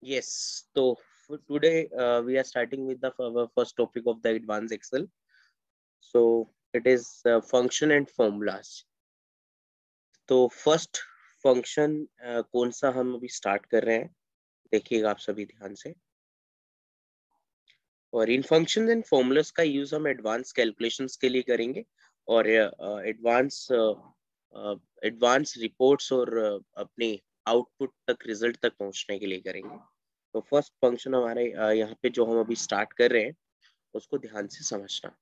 Yes. So today we are starting with the first topic of the advanced Excel. So it is function and formulas. तो first function कौन सा हम अभी start कर रहे हैं, देखिएगा आप सभी ध्यान से। और इन फंक्शंस एंड फॉर्मूलास का यूज हम एडवांस कैलकुलेशंस के लिए करेंगे और एडवांस रिपोर्ट्स और अपने आउटपुट तक रिजल्ट तक पहुंचने के लिए करेंगे। तो फर्स्ट फंक्शन हमारे यहाँ पे जो हम अभी स्टार्ट कर रहे हैं उसको ध्यान से समझना।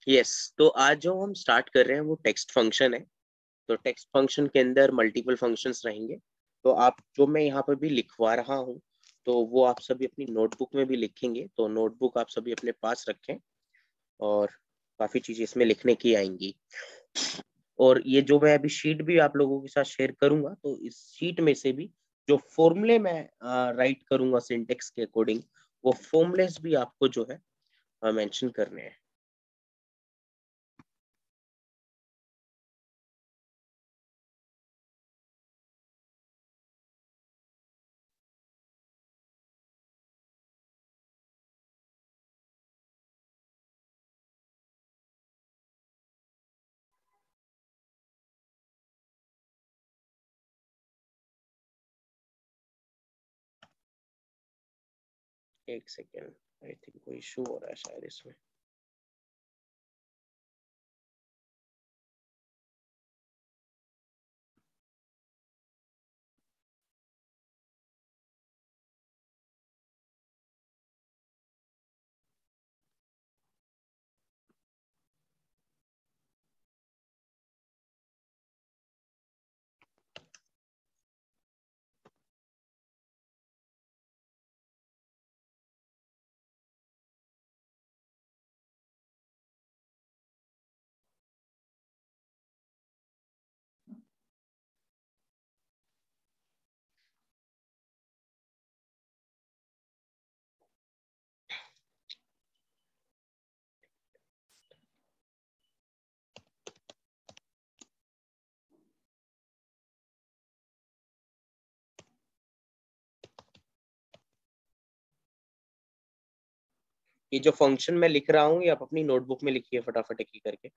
यस, तो आज जो हम स्टार्ट कर रहे हैं वो टेक्स्ट फंक्शन है। तो टेक्स्ट फंक्शन के अंदर मल्टीपल फंक्शंस रहेंगे। तो आप जो मैं यहाँ पर भी लिखवा रहा हूँ तो वो आप सभी अपनी नोटबुक में भी लिखेंगे। तो नोटबुक आप सभी अपने पास रखें और काफी चीजें इसमें लिखने की आएंगी। और ये जो मैं अभी शीट भी आप लोगों के साथ शेयर करूंगा तो इस शीट में से भी जो फॉर्मूले मैं राइट करूंगा सिंटेक्स के अकॉर्डिंग, वो फॉर्मूलेस भी आपको जो है मेंशन करने हैं। एक सेकेंड, आई थिंक कोई इशू हो रहा है शायद इसमें। ये जो फंक्शन मैं लिख रहा हूँ ये आप अपनी नोटबुक में लिखिए फटाफट एक ही करके।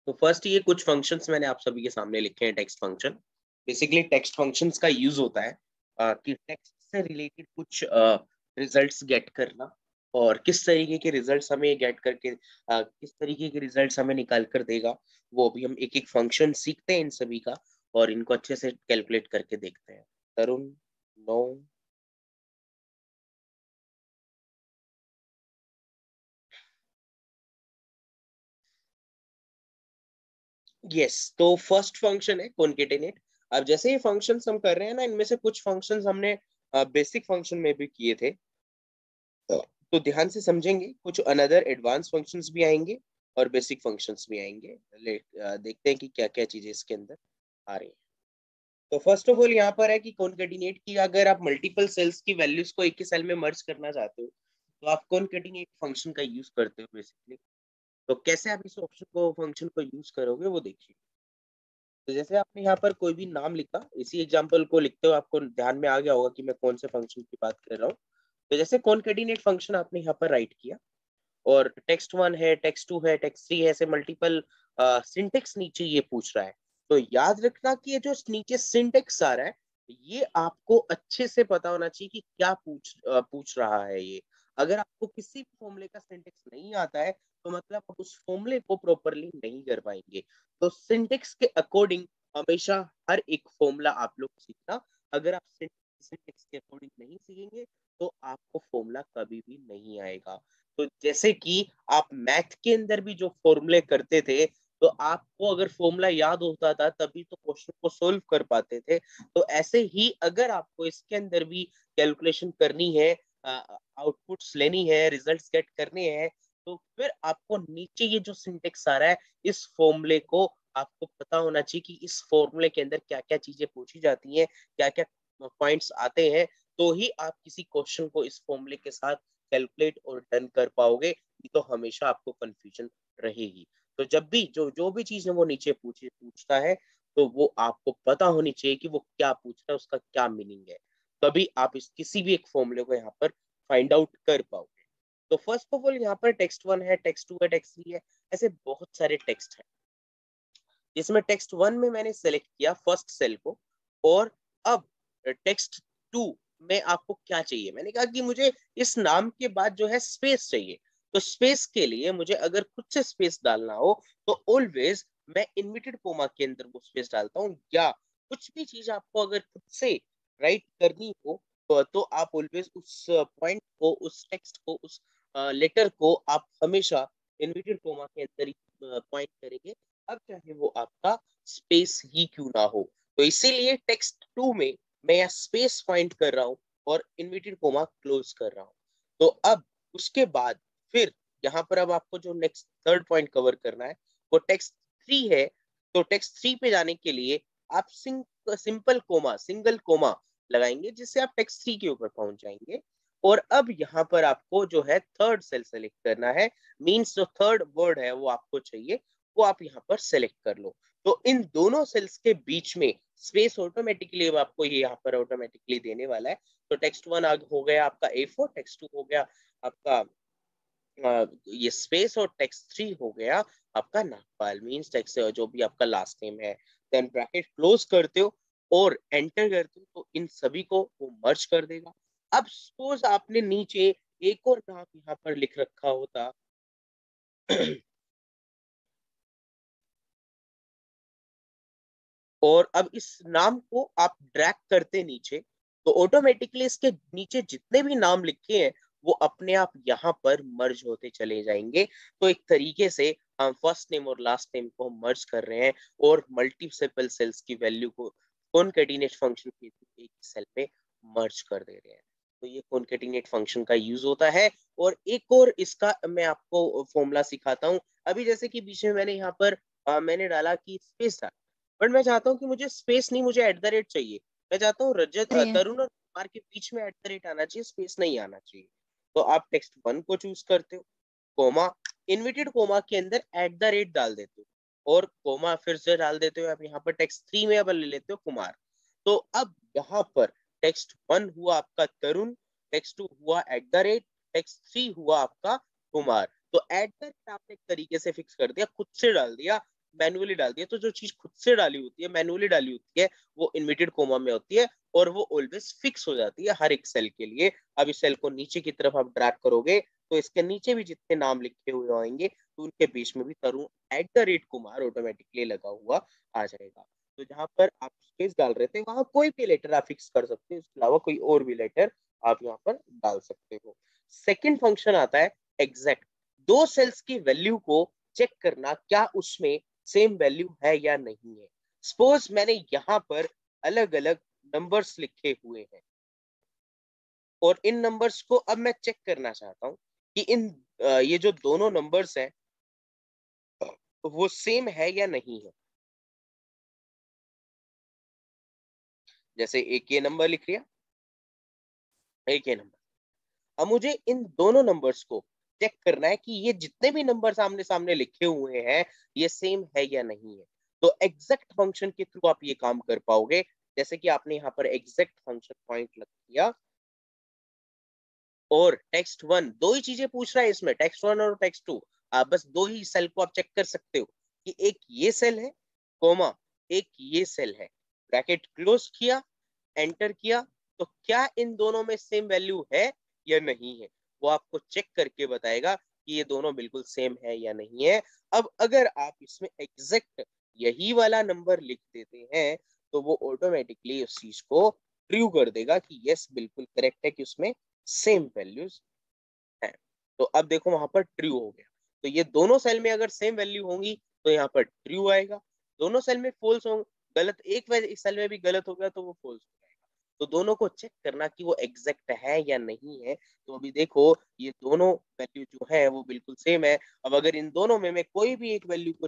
तो फर्स्ट ये कुछ फंक्शंस मैंने आप सभी के सामने लिखे हैं। Text function basically text functions का यूज होता है कि टेक्स्ट से रिलेटेड कुछ रिजल्ट्स गेट करना और किस तरीके के रिजल्ट्स हमें गेट करके किस तरीके के रिजल्ट्स हमें निकाल कर देगा, वो अभी हम एक एक फंक्शन सीखते हैं इन सभी का और इनको अच्छे से कैलकुलेट करके देखते हैं। तरुण, नो। यस, तो फर्स्ट फंक्शन है कॉन्केटेनेट। अब जैसे ये फंक्शंस हम कर रहे हैं ना, इनमें से कुछ फंक्शंस हमने बेसिक फंक्शन में भी किए थे। तो ध्यान से समझेंगे, कुछ अनदर एडवांस फंक्शंस भी आएंगे और बेसिक फंक्शंस भी आएंगे। देखते हैं कि क्या क्या चीजें इसके अंदर आ रही हैं। तो फर्स्ट ऑफ ऑल यहाँ पर है कि कॉनकेटिनेट की अगर आप मल्टीपल सेल्स की वैल्यूज को एक ही सेल में मर्ज करना चाहते हो तो आप कॉनकेटिनेट फंक्शन का यूज करते हो बेसिकली। तो कैसे आप इस ऑप्शन को फंक्शन को यूज करोगे वो देखिए। तो जैसे आपने यहाँ पर कोई भी नाम लिखा, इसी एग्जांपल को लिखते हो आपको ध्यान में आ गया होगा कि मैं कौन से फंक्शन की बात कर रहा हूँ। तो जैसे कॉनकेटिनेट फंक्शन आपने यहाँ पर राइट किया और टेक्स्ट 1 है, टेक्स्ट 2 है, टेक्स्ट 3 है, ऐसे मल्टीपल सिंटेक्स नीचे ये पूछ रहा है। तो याद रखना कि ये जो नीचे सिंटेक्स आ रहा है, ये आपको अच्छे से पता होना चाहिए कि क्या पूछ रहा है ये। अगर आपको किसी भी फॉर्मूले का सिंटेक्स नहीं आता है, तो मतलब आप उस फॉर्मूले को प्रॉपर्ली नहीं कर पाएंगे। तो सिंटेक्स के अकॉर्डिंग हमेशा हर एक फॉर्मूला आप लोग सीखना। अगर आप सिंटेक्स के अकॉर्डिंग नहीं सीखेंगे, तो आपको फॉर्मूला कभी भी नहीं आएगा। तो जैसे कि आप मैथ के अंदर भी जो फॉर्मूले करते थे, तो आपको अगर फॉर्मूला याद होता था तभी तो क्वेश्चन को सोल्व कर पाते थे। तो ऐसे ही अगर आपको इसके अंदर भी कैलकुलेशन करनी है, आउटपुट्स लेनी है, रिजल्ट्स गेट करने हैं, तो फिर आपको नीचे ये जो सिंटेक्स आ रहा है, इस फॉर्मूले को आपको पता होना चाहिए कि इस फॉर्मूले के अंदर क्या-क्या चीजें पूछी जाती हैं, क्या-क्या पॉइंट्स आते हैं, तो ही आप किसी क्वेश्चन को इस फॉर्मूले के साथ कैलकुलेट और डन कर पाओगे। नहीं तो हमेशा आपको कंफ्यूजन रहेगी। तो जब भी जो जो भी चीज है वो नीचे पूछता है, तो वो आपको पता होनी चाहिए कि वो क्या पूछ रहा है, उसका क्या मीनिंग है। तभी आप इस किसी भी एक फॉर्मूले को यहाँ पर फाइंड आउट कर पाओगे। तो फर्स्ट ऑफ ऑल यहाँ पर टेक्स्ट 1 है, टेक्स्ट 2 है, टेक्स्ट 3 है, ऐसे बहुत सारे टेक्स्ट हैं। जिसमें टेक्स्ट 1 में मैंने सेलेक्ट किया फर्स्ट सेल को, और अब टेक्स्ट 2 में आपको क्या चाहिए? मैंने कहा कि मुझे इस नाम के बाद जो है स्पेस चाहिए। तो स्पेस के लिए मुझे अगर खुद से स्पेस डालना हो, तो ऑलवेज मैं इन्वर्टेड कोमा के अंदर वो स्पेस डालता हूँ, या कुछ भी चीज आपको अगर खुद से राइट करनी हो, तो आप ऑलवेज उस पॉइंट को, उस टेक्स्ट को, उस लेटर को आप हमेशा इन्वर्टेड कोमा के अंदर ही पॉइंट करेंगे। अब चाहे वो आपका स्पेस ही क्यों ना हो। तो इसीलिए टेक्स्ट 2 में मैं यहाँ स्पेस फाइंड कर रहा हूँ और इन्वर्टेड कोमा क्लोज कर रहा हूँ। तो अब उसके बाद फिर यहाँ पर अब आपको जो नेक्स्ट थर्ड पॉइंट कवर करना है वो टेक्स्ट 3 है। तो टेक्स्ट 3 पे जाने के लिए आप सिंपल कोमा, सिंगल कोमा लगाएंगे, जिससे आप टेक्स्ट 3 के ऊपर पहुंच जाएंगे। और अब यहाँ पर आपको जो है थर्ड सेल सेलेक्ट करना है, मीन्स जो थर्ड वर्ड है वो आपको चाहिए, वो आप यहाँ पर सेलेक्ट कर लो। तो इन दोनों सेल्स के बीच में स्पेस ऑटोमेटिकली अब आपको ये यहाँ पर ऑटोमेटिकली देने वाला है। तो टेक्स्ट 1 हो गया आपका A4, टेक्स्ट 2 हो गया आपका ये स्पेस, और टेक्स्ट 3 हो गया आपका नागपाल, मीन्स टेक्स्ट जो भी आपका लास्ट नेम है। देन ब्रैकेट क्लोज करते हो और एंटर करते हो, तो इन सभी को वो मर्ज कर देगा। अब सपोज आपने नीचे एक और नाम यहाँ पर लिख रखा होता और अब इस नाम को आप ड्रैग करते नीचे, तो ऑटोमेटिकली इसके नीचे जितने भी नाम लिखे हैं वो अपने आप यहाँ पर मर्ज होते चले जाएंगे। तो एक तरीके से हम फर्स्ट नेम और लास्ट नेम को मर्ज कर रहे हैं और मल्टीपल सेल्स की वैल्यू को कॉनकैटिनेट फंक्शन के थ्रू एक सेल पे मर्ज कर दे रहे हैं। तो ये कॉनकैटिनेट फंक्शन का यूज होता है। और एक और इसका मैं आपको फॉर्मूला सिखाता हूँ। अभी जैसे कि बीच में मैंने यहाँ पर मैंने डाला कि स्पेस था, बट मैं चाहता हूँ कि मुझे स्पेस नहीं, मुझे एट द रेट चाहिए। मैं चाहता हूँ जी, तरुण और कुमार के बीच में एट द रेट आना चाहिए, स्पेस नहीं आना चाहिए। तो आप टेक्स्ट 1 को चूज करते हो, कोमा, इन्वर्टेड कोमा के अंदर एट द रेट डाल देते हो, और कोमा फिर से डाल देते हो। आप यहाँ पर टेक्स्ट 3 में अब ले लेते हो कुमार। तो अब यहाँ पर टेक्स्ट 1 हुआ आपका तरुण, टेक्स्ट 2 हुआ एट द रेट, टेक्स्ट 3 हुआ आपका कुमार। तो एट द रेट आपने एक तरीके से फिक्स कर दिया, खुद से डाल दिया, मैनुअली डाल दिया। तो जो चीज खुद से डाली होती है, मैनुअली डाली होती है, वो इन्वर्टेड कोमा में होती है और वो ऑलवेज फिक्स हो जाती है हर एक सेल के लिए। अब इस सेल को नीचे की तरफ आप ड्रैग करोगे, तो इसके नीचे भी जितने नाम लिखे हुए होंगे, तो उनके बीच में भी Tarun at the rate Kumar automatically लगा हुआ आ जाएगा। तो जहां पर आप स्पेस डाल रहे थे, वहां कोई भी लेटर आप फिक्स कर सकते हो, इसके अलावा कोई और भी लेटर आप यहाँ पर डाल सकते हो। सेकेंड फंक्शन आता है एग्जैक्ट। दो सेल्स की वैल्यू को चेक करना, क्या उसमें सेम वैल्यू है या नहीं है। सपोज मैंने यहाँ पर अलग अलग नंबर्स लिखे हुए हैं, और इन नंबर्स को अब मैं चेक करना चाहता हूँ कि ये जो दोनों नंबर्स हैं वो सेम है या नहीं है। जैसे एक ये नंबर लिख लिया, एक ये नंबर। अब मुझे इन दोनों नंबर्स को चेक करना है कि ये जितने भी नंबर सामने सामने लिखे हुए हैं ये सेम है या नहीं है। तो एग्जैक्ट फंक्शन के थ्रू आप ये काम कर पाओगे। जैसे कि आपने यहाँ पर एग्जैक्ट फंक्शन पॉइंट लग दिया और टेक्स्ट वन, दो ही चीजें पूछ रहा है इसमें, टेक्स्ट वन और टेक्स्ट टू। आप बस दो ही सेल को आप चेक कर सकते हो कि एक ये सेल है कोमा एक ये सेल है। ब्रैकेट क्लोज किया, एंटर किया, तो क्या इन दोनों में सेम वैल्यू है या नहीं है, वो आपको चेक करके बताएगा कि ये दोनों बिल्कुल सेम है या नहीं है। अब अगर आप इसमें एग्जैक्ट यही वाला नंबर लिख देते हैं तो वो ऑटोमेटिकली उस चीज को ट्रू कर देगा कि यस बिल्कुल करेक्ट है कि उसमें सेम वैल्यूज है। तो अब देखो वहां पर ट्रू हो गया। तो ये दोनों सेल में अगर सेम वैल्यू होंगी तो यहाँ पर ट्रू आएगा। दोनों सेल में फॉल्स हो, गलत एक सेल में भी गलत हो गया तो वो फॉल्स हो जाएगा। तो दोनों को चेक करना कि वो एग्जैक्ट है या नहीं है। तो अभी देखो ये दोनों वैल्यू जो है वो बिल्कुल सेम है। अब अगर इन दोनों में मैं कोई भी एक वैल्यू को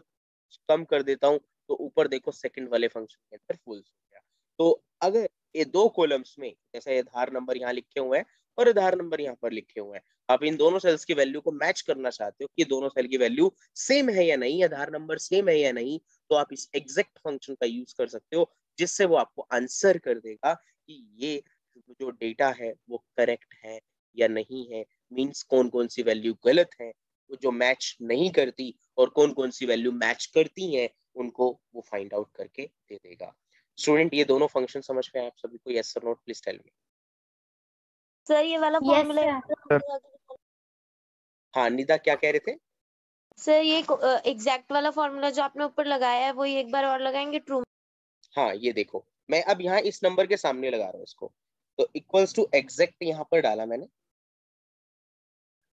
कम कर देता हूँ तो ऊपर देखो सेकंड वाले फंक्शन के अंदर फॉल्स हो गया। तो अगर ये दो कॉलम्स में जैसे आधार नंबर यहाँ लिखे हुए हैं और आधार नंबर यहाँ पर लिखे हुए हैं, आप इन दोनों सेल्स की वैल्यू को मैच करना चाहते हो कि दोनों सेल की वैल्यू सेम है या नहीं, आधार नंबर सेम है या नहीं, तो आप इस एग्जैक्ट फंक्शन का यूज कर सकते हो जिससे वो आपको आंसर कर देगा कि ये जो डेटा है वो करेक्ट है या नहीं है। मींस कौन कौन सी वैल्यू गलत है वो जो मैच नहीं करती और कौन कौन सी वैल्यू मैच करती हैं उनको वो फाइंड आउट करके दे देगा। स्टूडेंट ये दोनों फंक्शन समझ में आए आप सभी को? यस और no please tell me. Sir ये वाला यस फॉर्मूला सर। हाँ निदा क्या कह रहे थे? सर ये एग्जैक्ट वाला फॉर्मूला जो आपने ऊपर लगाया है वो एक बार और लगाएंगे ट्रू। हाँ ये देखो मैं अब यहाँ इस नंबर के सामने लगा रहा हूँ इसको, तो इक्वल्स टू एग्जैक्ट यहाँ पर डाला मैंने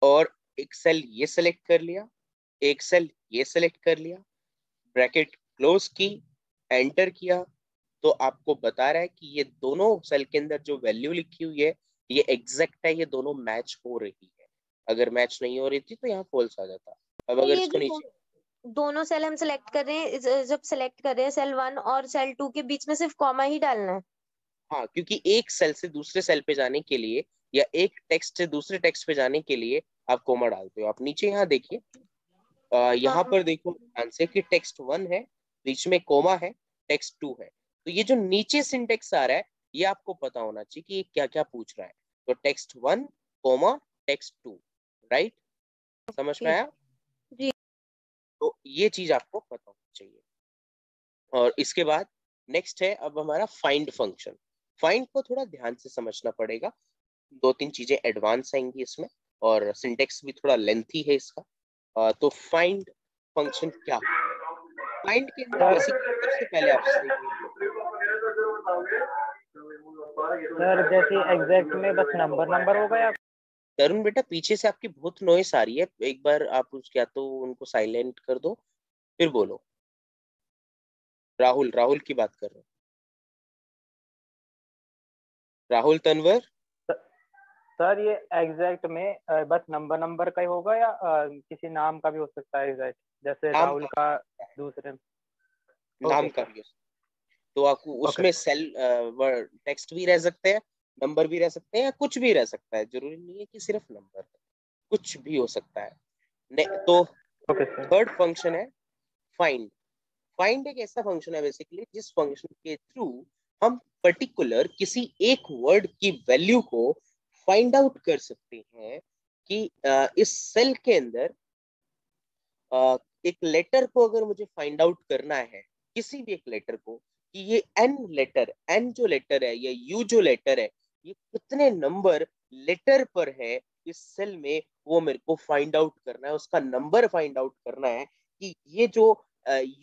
और एक सेल ये सेलेक्ट कर लिया, एक सेल ये सेलेक्ट कर लिया, ब्रैकेट क्लोज की, एंटर किया, तो आपको बता रहा है कि ये दोनों सेल के अंदर जो वैल्यू लिखी हुई है ये एग्जैक्ट है, ये दोनों मैच हो रही है। अगर मैच नहीं हो रही थी तो यहाँ फॉल्स आ जाता। अब अगर ये इसको जो नीचे, दोनों सेल हम सेलेक्ट कर रहे हैं, जब सेलेक्ट कर रहे हैं सेल 1 और सेल 2 के बीच में सिर्फ कॉमा ही डालना है। हाँ क्योंकि एक सेल से दूसरे सेल पे जाने के लिए या एक टेक्स्ट से दूसरे टेक्स्ट पे जाने के लिए आप कोमा डालते हो। आप नीचे यहाँ देखिए, यहाँ हाँ पर देखो ध्यान से कि टेक्स्ट वन है, बीच में कोमा है, टेक्स्ट टू है। तो ये जो नीचे सिंटेक्स आ रहा है ये आपको पता होना चाहिए कि ये क्या क्या पूछ रहा है। तो text one comma text two, right? समझ में आया? जी। तो ये चीज आपको पता होनी चाहिए। और इसके बाद नेक्स्ट है अब हमारा फाइंड फंक्शन। फाइंड को थोड़ा ध्यान से समझना पड़ेगा, दो तीन चीजें एडवांस आएंगी इसमें और सिंटेक्स भी थोड़ा लेंथी है इसका। तो फाइंड फंक्शन क्या होता है? फाइंड के अंदर सर बेसिकली सबसे पहले आप सही, सर जैसे एग्जैक्ट में बस नंबर नंबर होगा या? तरुण बेटा पीछे से आपकी बहुत नॉइस आ रही है, एक बार आप क्या तो उनको साइलेंट कर दो फिर बोलो। राहुल, राहुल की बात कर रहे हो, राहुल तनवर। सर ये एग्जैक्ट में बस नंबर नंबर का ही होगा या किसी नाम का भी हो सकता है एग्जैक्ट, जैसे नाम राहुल का भी का हो सकता है, दूसरे? नाम ओके का सर। भी हो सकता है। तो आपको ओके उसमें सेल टेक्स्ट भी रह सकते हैं, नंबर भी रह सकते हैं या कुछ भी रह सकता है, जरूरी नहीं है कि सिर्फ नंबर, कुछ भी हो सकता है। तो ओके सर। थर्ड फंक्शन है फाइंड। फाइंड एक ऐसा फंक्शन है बेसिकली जिस फंक्शन के थ्रू हम पर्टिकुलर किसी एक वर्ड की वैल्यू को फाइंड आउट कर सकते हैं कि इस सेल के अंदर एक लेटर को अगर मुझे फाइंड आउट करना है, किसी भी एक लेटर को, कि ये एन लेटर, एन जो लेटर है या यू जो लेटर है ये कितने नंबर लेटर पर है इस सेल में, वो मेरे को फाइंड आउट करना है, उसका नंबर फाइंड आउट करना है कि ये जो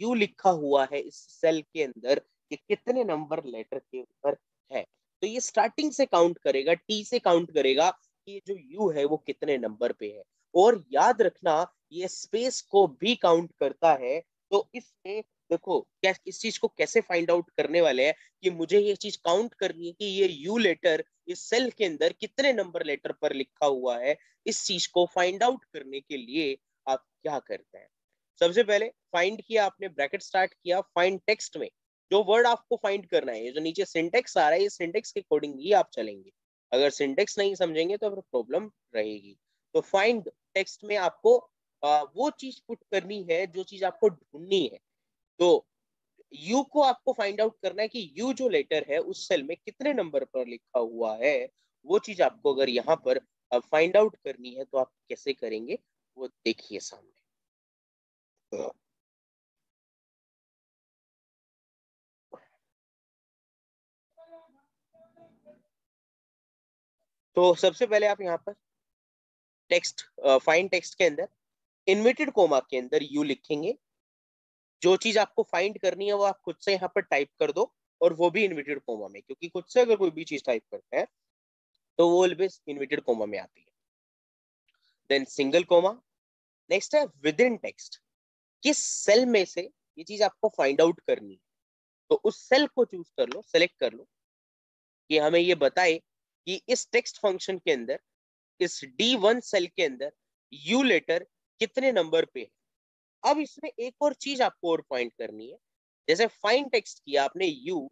यू लिखा हुआ है इस सेल के अंदर ये कितने नंबर लेटर के ऊपर है। तो ये स्टार्टिंग से काउंट करेगा, टी से काउंट करेगा कि ये जो यू है वो कितने नंबर पे है। और याद रखना ये स्पेस को भी काउंट करता है। तो इसमें देखो क्या इस चीज को कैसे फाइंड आउट करने वाले हैं कि मुझे ये चीज काउंट करनी है कि ये यू लेटर इस सेल के अंदर कितने नंबर लेटर पर लिखा हुआ है। इस चीज को फाइंड आउट करने के लिए आप क्या करते हैं? सबसे पहले फाइंड किया आपने, ब्रैकेट स्टार्ट किया, फाइंड टेक्स्ट में जो वर्ड आपको फाइंड करना है, ये जो नीचे सिंटेक्स आ रहा है, ये सिंटेक्स के अकॉर्डिंग ही आप चलेंगे। अगर सिंटेक्स नहीं समझेंगे तो फिर प्रॉब्लम रहेगी। तो फाइंड टेक्स्ट में आपको वो चीज पुट करनी है जो चीज आपको ढूंढनी है। तो यू को आपको फाइंड आउट करना है कि यू जो लेटर है उस सेल में कितने नंबर पर लिखा हुआ है। वो चीज आपको अगर यहाँ पर फाइंड आउट करनी है तो आप कैसे करेंगे वो देखिए सामने। तो सबसे पहले आप यहाँ पर टेक्स्ट फाइंड टेक्स्ट के अंदर इन्वर्टेड कोमा के अंदर यू लिखेंगे। जो चीज आपको फाइंड करनी है वो आप खुद से यहाँ पर टाइप कर दो, और वो भी इन्वर्टेड कोमा में, क्योंकि खुद से अगर कोई भी चीज टाइप करते हैं तो वो ऑलवेज इन्वर्टेड कोमा में आती है। Then single comma. नेक्स्ट है विद इन टेक्स्ट। किस सेल में से ये चीज आपको फाइंड आउट करनी है, तो उस सेल को चूज कर लो, सेलेक्ट कर लो कि हमें ये बताए कि इस टेक्स्ट फंक्शन के अंदर, इस D1 सेल के अंदर यू लेटर कितने नंबर पे है। अब इसमें एक और चीज आपको और पॉइंट करनी है। जैसे फाइंड टेक्स्ट किया आपने यू,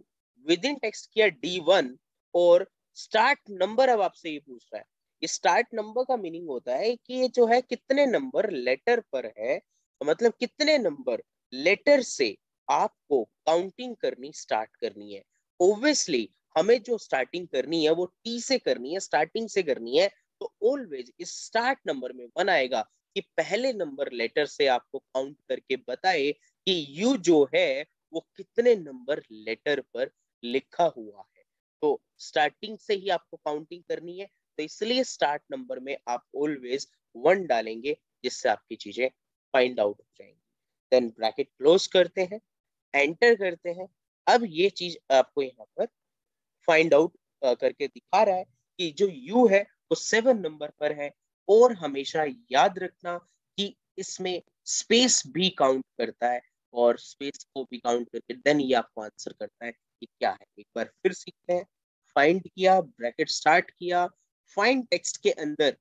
विद इन टेक्स्ट किया D1, और स्टार्ट नंबर अब आपसे ये पूछ रहा है। ये स्टार्ट नंबर का मीनिंग होता है कि ये जो है कितने नंबर लेटर पर है, तो मतलब कितने नंबर लेटर से आपको काउंटिंग करनी स्टार्ट करनी है। ओब्वियसली हमें जो स्टार्टिंग करनी है वो टी से करनी है, स्टार्टिंग से करनी है। तो ऑलवेज इस स्टार्ट नंबर में वन आएगा कि पहले नंबर लेटर से आपको काउंट करके बताए कि यू जो है वो कितने नंबर लेटर पर लिखा हुआ है। तो स्टार्टिंग से ही आपको काउंटिंग करनी है, तो इसलिए स्टार्ट नंबर में आप ऑलवेज 1 डालेंगे, जिससे आपकी चीजें फाइंड आउट हो जाएंगी। देन ब्रैकेट क्लोज करते हैं, एंटर करते हैं। अब ये चीज आपको यहाँ पर फाइंड आउट करके दिखा रहा है कि जो यू है वो 7 नंबर पर है। और हमेशा याद रखना कि इसमें स्पेस भी काउंट करता है, और स्पेस को भी काउंट करके देन ये आपको आंसर करता है कि क्या है। एक बार फिर सीखते हैं। फाइंड किया, ब्रैकेट स्टार्ट किया, फाइंड टेक्स्ट के अंदर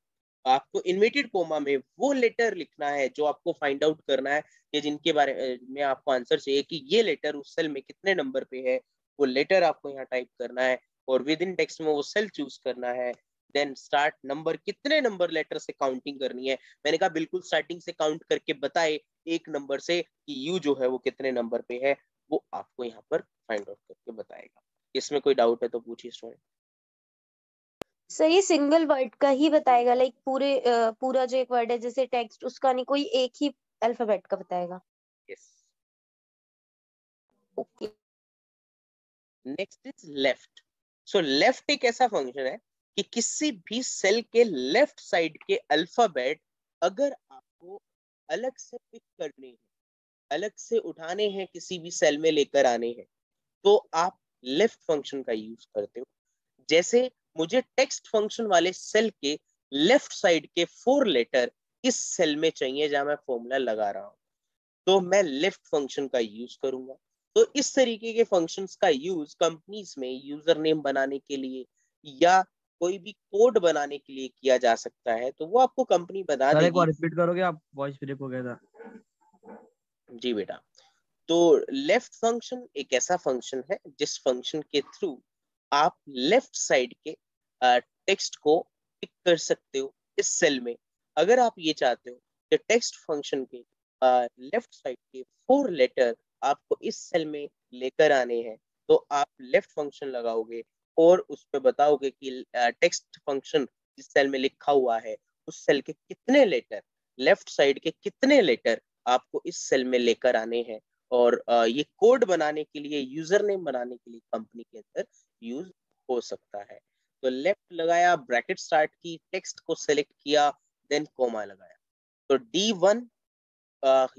आपको इन्वर्टेड कोमा में वो लेटर लिखना है जो आपको फाइंड आउट करना है, कि जिनके बारे में आपको आंसर चाहिए कि ये लेटर उस सेल में कितने नंबर पे है। वो लेटर आपको यहाँ टाइप करना है, और विद इन टेक्स्ट में वो सेल चूज करना है। देन स्टार्ट नंबर, कितने नंबर लेटर से काउंटिंग करनी है। मैंने कहा बिल्कुल स्टार्टिंग से काउंट करके बताए एक नंबर से कि यू जो है वो कितने नंबर पे है, वो आपको यहाँ पर फाइंड आउट करके बताएगा। इसमें कोई डाउट है तो पूछिए स्टूडेंट। सर ये सिंगल वर्ड का ही बताएगा, लाइक पूरा जो एक वर्ड है जैसे टेक्स्ट, उसका नहीं, कोई एक ही अल्फाबेट का बताएगा? Yes. Okay. Next is left. So left एक ऐसा फंक्शन है कि किसी भी सेल के लेफ्ट साइड के अल्फाबेट अगर आपको अलग से पिक करने हैं, अलग से उठाने हैं, किसी भी सेल में लेकर आने हैं, तो आप लेफ्ट फंक्शन का यूज करते हो। जैसे मुझे टेक्स्ट फंक्शन वाले सेल के लेफ्ट साइड के 4 लेटर इस सेल में चाहिए जहां मैं फॉर्मूला लगा रहा हूं, तो मैं लेफ्ट फंक्शन का यूज करूंगा। तो इस तरीके के फंक्शंस का यूज कंपनीज में यूजर नेम बनाने के लिए या कोई भी कोड बनाने के लिए किया जा सकता है, तो वो आपको कंपनी बता सर एक बार देगी। रिपीट करोगे आप, वॉइस ब्रेक हो गया था। जी बेटा। तो लेफ्ट फंक्शन एक ऐसा फंक्शन है जिस फंक्शन के थ्रू आप लेफ्ट साइड के टेक्स्ट को पिक कर सकते हो इस सेल में। अगर आप ये चाहते हो कि टेक्स्ट फंक्शन के लेफ्ट साइड के 4 लेटर आपको इस सेल में लेकर आने हैं, तो आप लेफ्ट फंक्शन लगाओगे और उस पे बताओगे कि टेक्स्ट फंक्शन जिस सेल में लिखा हुआ है उस सेल के कितने लेटर, लेफ्ट साइड के कितने लेटर आपको इस सेल में लेकर आने हैं। और ये कोड बनाने के लिए, यूजर नेम बनाने के लिए कंपनी के अंदर यूज हो सकता है। तो लेफ्ट लगाया, ब्रैकेट स्टार्ट की, टेक्स्ट को सेलेक्ट किया, देन कोमा लगाया। तो D1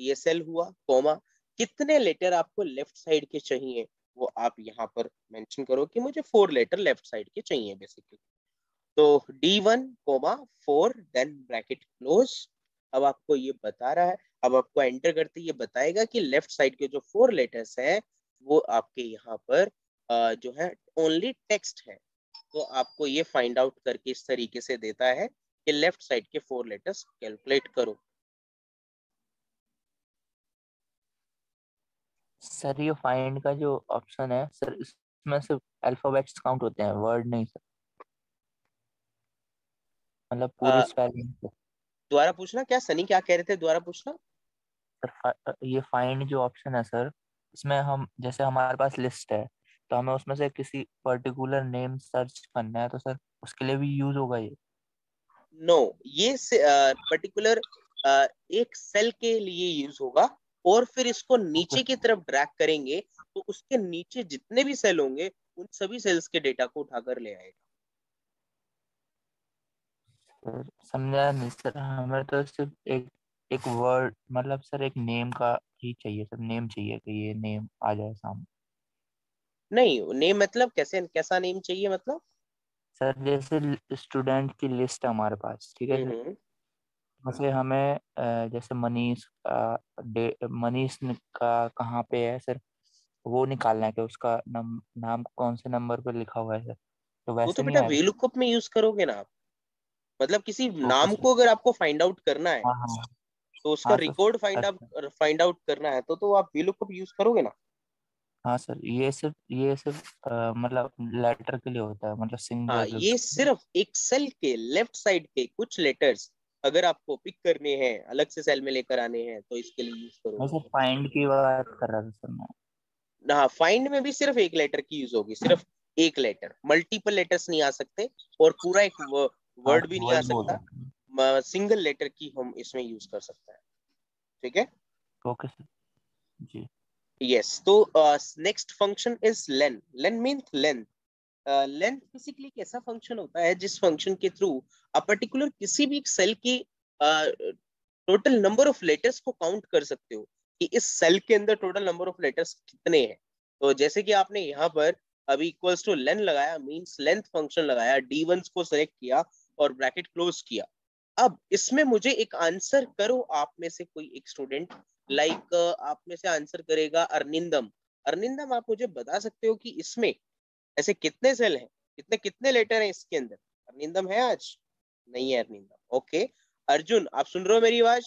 ये सेल हुआ, कोमा, कितने लेटर आपको लेफ्ट साइड के चाहिए वो आप यहाँ पर मेंशन करो कि मुझे 4 लेटर लेफ्ट साइड के चाहिए बेसिकली। तो D1 coma 4, then bracket close. अब आपको ये बता रहा है, अब आपको एंटर करते ये बताएगा कि लेफ्ट साइड के जो 4 लेटर्स हैं वो आपके यहाँ पर जो है ओनली टेक्स्ट है। तो आपको ये फाइंड आउट करके इस तरीके से देता है कि लेफ्ट साइड के 4 लेटर्स कैलकुलेट करो। सर ये फाइंड का जो ऑप्शन है सर, इसमें सिर्फ अल्फाबेट्स काउंट होते हैं, वर्ड नहीं सर, मतलब पूरी स्पेलिंग। दोबारा पूछना, क्या सनी क्या कह रहे थे, दोबारा पूछना। सर ये फाइंड जो ऑप्शन है सर, इसमें हम जैसे हमारे पास लिस्ट है, तो हमें उसमें से किसी पर्टिकुलर नेम सर्च करना है, तो सर उसके लिए भी यूज होगा ये? नो, ये पर्टिकुलर एक सेल के लिए यूज होगा, और फिर इसको नीचे की तरफ ड्रैग करेंगे तो उसके नीचे जितने भी सेल होंगे उन सभी सेल्स के डेटा को उठाकर ले आएगा। सर समझा नहीं सर, हमें तो सिर्फ एक एक वर्ड, मतलब सर एक नेम का ही चाहिए सर, नेम चाहिए कि ये नेम आ जाए सामने। नहीं, नेम मतलब कैसे, कैसा नेम चाहिए मतलब? सर जैसे स्टूडेंट की लिस्ट है हमारे पास, ठीक है सर, हम्म। वैसे हमें जैसे मनीष मनीष का कहाँ पे है सर, वो निकालना है कि उसका नाम कौन से नंबर पे लिखा हुआ है सर, तो वो तो वैसे नहीं बेटा आएगा? VLOOKUP में यूज करोगे ना आप, मतलब किसी ओके नाम सर। को अगर आपको फाइंड आउट करना है, हाँ हाँ तो उसका हाँ सर। रिकॉर्ड अच्छा। फाइंड आउट करना है तो आप VLOOKUP यूज करोगे ना। हाँ सर, ये सिर्फ मतलब लेटर के लिए होता है, मतलब हाँ, सिंगल। ये सिर्फ एक सेल के लेफ्ट साइड के कुछ लेटर्स अगर आपको पिक करने हैं, अलग से सेल में लेकर आने हैं, तो इसके लिए यूज मैं करोगे। सर फाइंड की बात कर रहा था सर मैं। हाँ, फाइंड में भी सिर्फ एक लेटर की यूज होगी, सिर्फ एक लेटर, मल्टीपल लेटर्स नहीं आ सकते, और पूरा एक हाँ वर्ड भी नहीं आ वर्ड बोल सकता, रहा था। सिंगल लेटर की हम इसमें यूज कर सकते हैं। ठीक है। Okay sir. जी। यस, तो next function is len. Len means length. Length basically एक ऐसा फंक्शन होता है जिस फंक्शन के थ्रू आप पर्टिकुलर किसी भी सेल की टोटल नंबर ऑफ लेटर्स को काउंट कर सकते हो कि इस सेल के अंदर टोटल नंबर ऑफ लेटर्स कितने हैं। तो जैसे कि आपने यहाँ पर अभी इक्वल्स टू लेन लगाया, मींस लेंथ फंक्शन लगाया, D1 को सेलेक्ट किया और ब्रैकेट क्लोज किया। अब इसमें मुझे एक आंसर करो, आप में से कोई एक स्टूडेंट, लाइक आप में से आंसर करेगा अरनिंदम। अरनिंदम, आप मुझे बता सकते हो कि इसमें ऐसे कितने सेल हैं, कितने कितने लेटर हैं इसके अंदर? अरनिंदम है आज? नहीं है अरनिंदम। ओके, अर्जुन आप सुन रहे हो मेरी आवाज?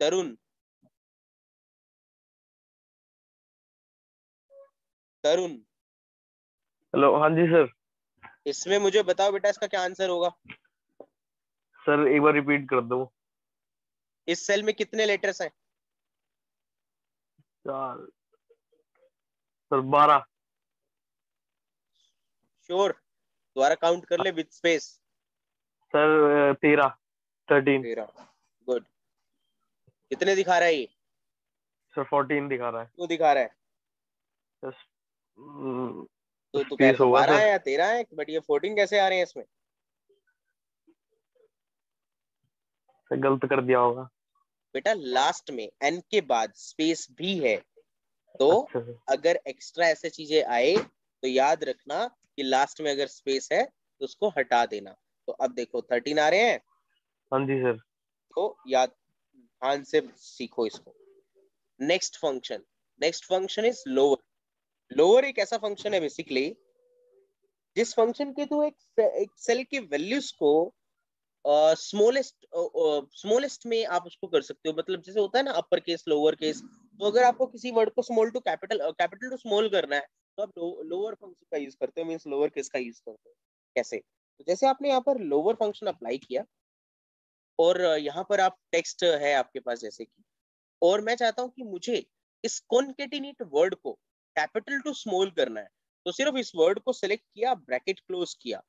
तरुण, तरुण, हेलो, हाँ जी सर। इसमें मुझे बताओ बेटा, इसका क्या आंसर होगा? सर एक बार रिपीट कर दो। इस सेल में कितने लेटर्स हैं? 4। सर 12। श्योर? दोबारा काउंट कर ले विद स्पेस। सर 13। 13। 13। गुड। कितने दिखा रहा है ये? सर 14 दिखा रहा है। क्यों दिखा रहा है? सर तो तू कह रहा स्पेस था होगा 12 है सर। या 13 है, बट ये 14 कैसे आ रहे हैं इसमें? सर गलत कर दिया होगा। बेटा लास्ट में एन के बाद स्पेस भी है, तो अच्छा सर। अगर एक्स्ट्रा ऐसे चीजें आए तो याद रखना कि लास्ट में अगर स्पेस है तो उसको हटा देना। तो अब देखो 13 आ रहे हैं, हाँ जी सर। तो याद, ध्यान से सीखो इसको। Next function, next function is lower. Lower एक ऐसा फंक्शन है बेसिकली जिस फंक्शन के थ्रू एक सेल के वैल्यूज को स्मॉलेस्ट स्मॉलेस्ट में आप उसको कर सकते हो। मतलब जैसे होता है ना अपर केस लोअर केस, तो अगर आपको किसी वर्ड को small to capital, capital to small करना है, तो आप लोअर फंक्शन का यूज करते हो, मींस लोअर केस का यूज करते हो। कैसे? तो जैसे आपने यहाँ पर लोअर फंक्शन अप्लाई किया, और यहाँ पर आप टेक्स्ट है आपके पास जैसे कि, और मैं चाहता हूँ कि मुझे इस कॉन्केटिनेट वर्ड को कैपिटल टू स्मॉल करना है, तो सिर्फ इस वर्ड को सिलेक्ट किया, ब्रैकेट क्लोज किया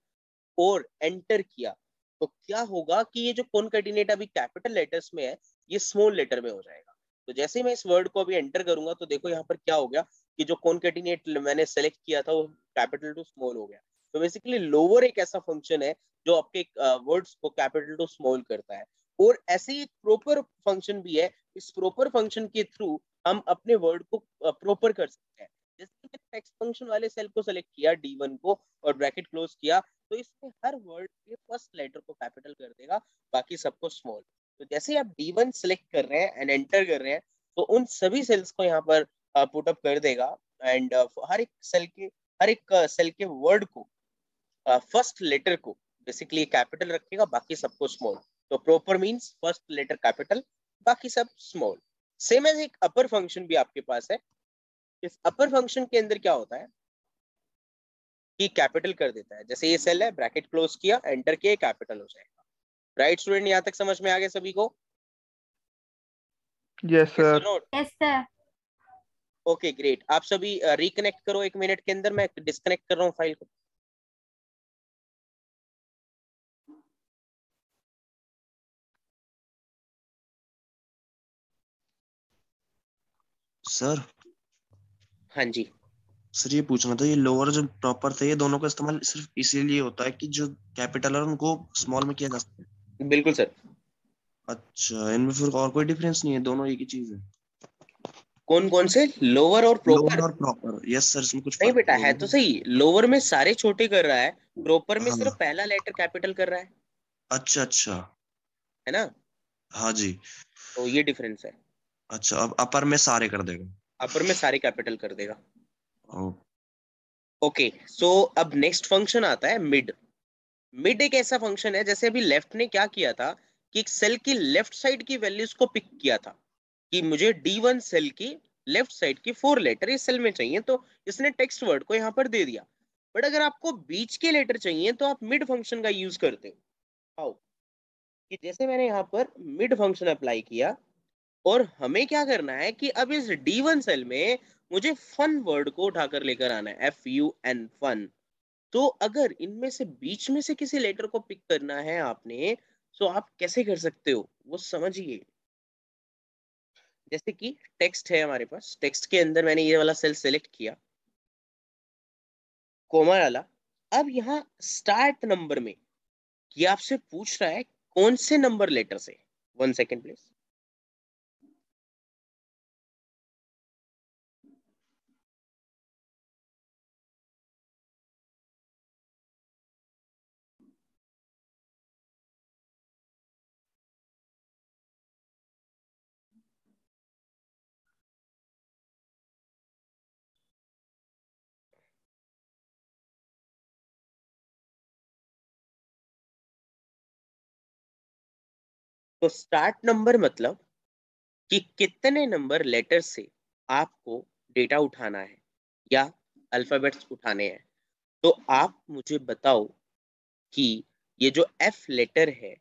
और एंटर किया, तो क्या होगा कि ये जो कॉन्केटिनेट अभी कैपिटल लेटर्स में है, ये स्मॉल लेटर में हो जाएगा। तो जैसे ही मैं इस वर्ड को अभी एंटर करूंगा, तो देखो यहाँ पर क्या हो गया कि जो कॉन्केटिनेट मैंने सेलेक्ट किया था वो कैपिटल टू स्मॉल हो गया। तो बेसिकली लोअर एक ऐसा फंक्शन है जो आपके वर्ड्स को कैपिटल टू स्मॉल करता है। और ऐसे ही एक प्रोपर फंक्शन भी है, इस प्रोपर फंक्शन के थ्रू हम अपने वर्ड को प्रॉपर कर सकते हैं। जैसे कि मैंने टेक्स्ट फंक्शन वाले सेल को सेलेक्ट किया, D1 को, और ब्रैकेट क्लोज किया, तो इसमें हर वर्ड के फर्स्ट लेटर को कैपिटल कर देगा, बाकी सबको स्मॉल। तो जैसे ही आप D1 सेलेक्ट कर रहे हैं एंड एंटर कर रहे हैं, तो उन सभी सेल्स को यहाँ पर पुट अप कर देगा, एंड हर एक सेल के वर्ड को, फर्स्ट लेटर को बेसिकली कैपिटल रखेगा, बाकी सबको स्मॉल। तो proper means first letter capital, बाकी सब स्मॉल। सेम एज एक अपर फंक्शन भी आपके पास है। इस अपर फंक्शन के अंदर क्या होता है कि कैपिटल कर देता है, जैसे ये सेल है, ब्रैकेट क्लोज किया, एंटर किया, कैपिटल हो जाएगा। राइट स्टूडेंट, यहाँ तक समझ में आ गया सभी को? Yes sir. Yes sir. Okay great. आप सभी रिकनेक्ट करो 1 मिनट के अंदर, मैं डिस्कनेक्ट कर रहा हूँ फाइल को। सर हाँ जी, सर ये पूछना था, ये लोअर जो प्रॉपर थे ये दोनों का इस्तेमाल सिर्फ इसीलिए होता है कि जो कैपिटल है उनको स्मॉल में किया जा सकता है? बिल्कुल सर। अच्छा, इनमें फिर और कोई डिफरेंस नहीं है, दोनों एक ही चीज है? कौन कौन से? लोअर और प्रॉपर? लोअर और प्रॉपर, यस सर, इसमें कुछ नहीं फर्क बेटा, है होगा? तो सही। लोअर में सारे छोटे कर रहा है, प्रॉपर में सिर्फ हाँ, पहला लेटर कैपिटल कर रहा अच्छा अच्छा, है ना? हाँ जी। तो ये डिफरेंस है। अच्छा, अब अपर में सारे कर देगा? अपर में सारे कैपिटल कर देगा। ओ, ओके, सो अब नेक्स्ट फंक्शन आता है मिड। मिड एक ऐसा फंक्शन है, जैसे अभी लेफ्ट ने क्या किया था कि एक सेल की लेफ्ट साइड की वैल्यूज को पिक किया था कि मुझे D1 सेल की लेफ्ट साइड की 4 लेटर इस सेल में चाहिए, तो इसने टेक्स्ट वर्ड को यहाँ पर दे दिया। बट अगर आपको बीच के लेटर चाहिए तो आप मिड फंक्शन का यूज करते हो। हाउ? कि जैसे मैंने यहाँ पर मिड फंक्शन अप्लाई किया, और हमें क्या करना है कि अब इस D1 सेल में मुझे फन वर्ड को उठाकर लेकर आना है, FUN, फन। तो अगर इनमें से बीच में से किसी लेटर को पिक करना है आपने, तो आप कैसे कर सकते हो वो समझिए। जैसे कि टेक्स्ट है हमारे पास, टेक्स्ट के अंदर मैंने ये वाला सेल सेलेक्ट किया, कोमा डाला। अब यहाँ स्टार्ट नंबर में ये आपसे पूछ रहा है कौन से नंबर लेटर से। 1 सेकेंड प्लीज। तो स्टार्ट नंबर मतलब कि कितने नंबर लेटर से आपको डेटा उठाना है या अल्फाबेट्स उठाने हैं। तो आप मुझे बताओ कि ये जो F लेटर है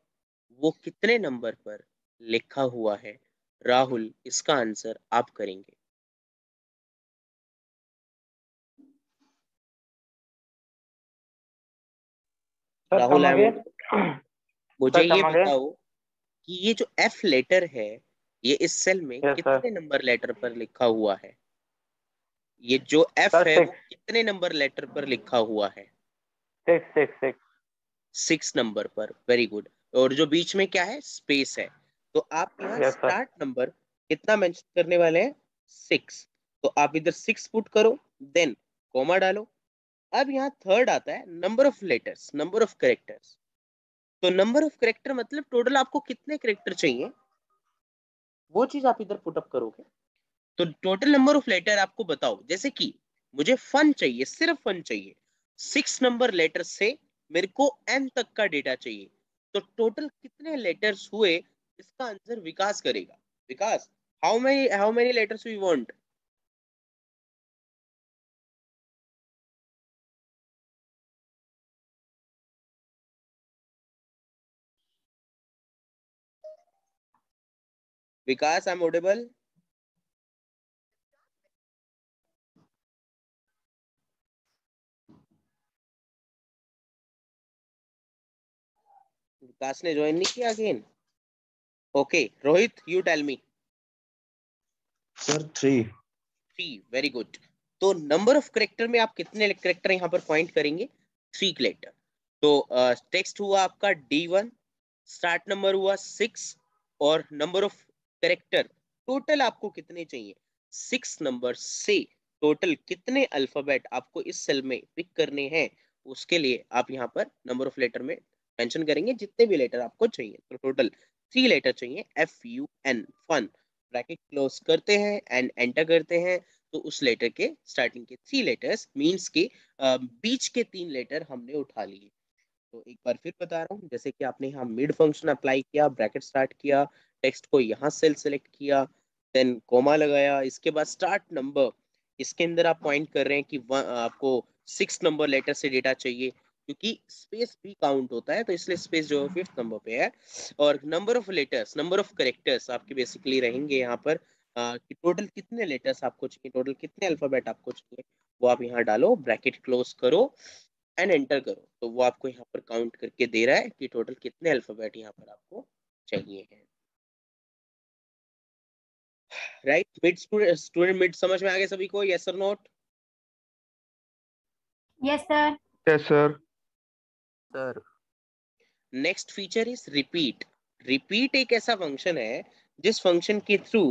वो कितने नंबर पर लिखा हुआ है। राहुल, इसका आंसर आप करेंगे। सर राहुल, कम आगे। मुझे सर ये कम आगे। बताओ कि ये जो F लेटर है ये इस सेल में यस सर। कितने नंबर लेटर पर लिखा हुआ है। ये जो F सर है वो 6 कितने नंबर लेटर पर लिखा हुआ है। 6 6 6। 6 नंबर पर, वेरी गुड। और जो बीच में क्या है, स्पेस है। तो आप यहाँ यस सर। स्टार्ट नंबर कितना मेंशन करने वाले हैं, 6। तो आप इधर 6 पुट करो, देन कॉमा डालो। अब यहाँ थर्ड आता है number of letters, number of characters. तो नंबर ऑफ कैरेक्टर मतलब टोटल आपको कितने कैरेक्टर चाहिए, वो चीज आप इधर पुट अप करोगे। तो टोटल नंबर ऑफ लेटर आपको बताओ, जैसे कि मुझे फन चाहिए, सिर्फ फन चाहिए, 6 नंबर लेटर से मेरे को N तक का डेटा चाहिए। तो टोटल कितने लेटर्स हुए, इसका आंसर विकास करेगा। Vikas, how many letters we want? Vikas, I am audible? Vikas ने ज्वाइन नहीं किया again. Okay Rohit, you tell me. Sir 3। 3, very good. तो नंबर ऑफ करेक्टर में आप कितने करेक्टर यहाँ पर पॉइंट करेंगे, 3 करेक्टर। तो टेक्स्ट हुआ आपका D1, स्टार्ट नंबर हुआ 6, और नंबर ऑफ करेक्टर टोटल आपको कितने चाहिए, 6 नंबर से टोटल कितने अल्फाबेट आपको इस सेल में पिक करने हैं, उसके लिए आप यहाँ पर नंबर ऑफ लेटर में मेंशन करेंगे जितने भी लेटर आपको चाहिए। तो टोटल 3 लेटर चाहिए, FUN, फन। ब्रैकेट क्लोज करते हैं एंड एंटर करते हैं। तो उस लेटर के स्टार्टिंग के 3 लेटर्स मींस के बीच के 3 लेटर हमने उठा लिए। तो एक बार फिर बता रहा हूँ, जैसे कि आपने यहाँ मिड फंक्शन अप्लाई किया, ब्रैकेट स्टार्ट किया, टेक्स्ट को यहाँ सेल सेलेक्ट किया, देन कोमा लगाया, इसके बाद स्टार्ट नंबर, इसके अंदर आप पॉइंट कर रहे हैं कि आपको 6 नंबर लेटर से डेटा चाहिए, क्योंकि स्पेस भी काउंट होता है, तो इसलिए स्पेस जो 5th नंबर पे है। और number of letters, number of characters आपके बेसिकली रहेंगे यहाँ पर कि टोटल कितने लेटर्स आपको चाहिए, टोटल कितने अल्फाबेट आपको चाहिए, वो आप यहाँ डालो, ब्रैकेट क्लोज करो एंड एंटर करो, तो वो आपको यहाँ पर काउंट करके दे रहा है कि टोटल कितने अल्फाबेट यहाँ पर आपको चाहिए हैं। राइट, मिड स्टूडेंट मिड समझ में आ गया सभी को? यस और note? Yes sir. Yes sir. Sir next feature is repeat. Repeat एक ऐसा फंक्शन है जिस फंक्शन के थ्रू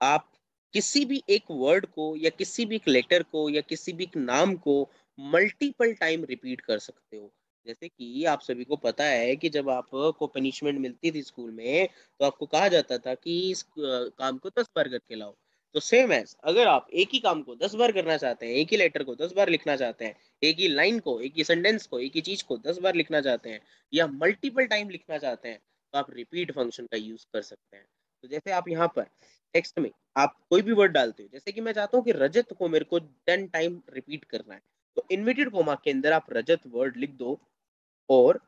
आप किसी भी एक वर्ड को या किसी भी एक लेटर को या किसी भी एक नाम को मल्टीपल टाइम रिपीट कर सकते हो। जैसे कि आप सभी को पता है कि जब आपको पनिशमेंट मिलती थी स्कूल में, तो आपको कहा जाता था कि इस काम को 10 बार करके लाओ। तो सेम एज अगर आप एक ही काम को 10 बार करना चाहते हैं, एक ही लेटर को 10 बार लिखना चाहते हैं, एक ही लाइन को, एक ही सेंटेंस को, एक ही चीज को 10 बार लिखना चाहते हैं या मल्टीपल टाइम लिखना चाहते हैं, तो आप रिपीट फंक्शन का यूज कर सकते हैं। तो जैसे आप यहाँ पर टेक्स्ट में आप कोई भी वर्ड डालते हो, जैसे कि मैं चाहता हूँ कि रजत को मेरे को 10 टाइम रिपीट करना है, तो इन्वर्टेड कोमा के अंदर आप रजत वर्ड लिख दो और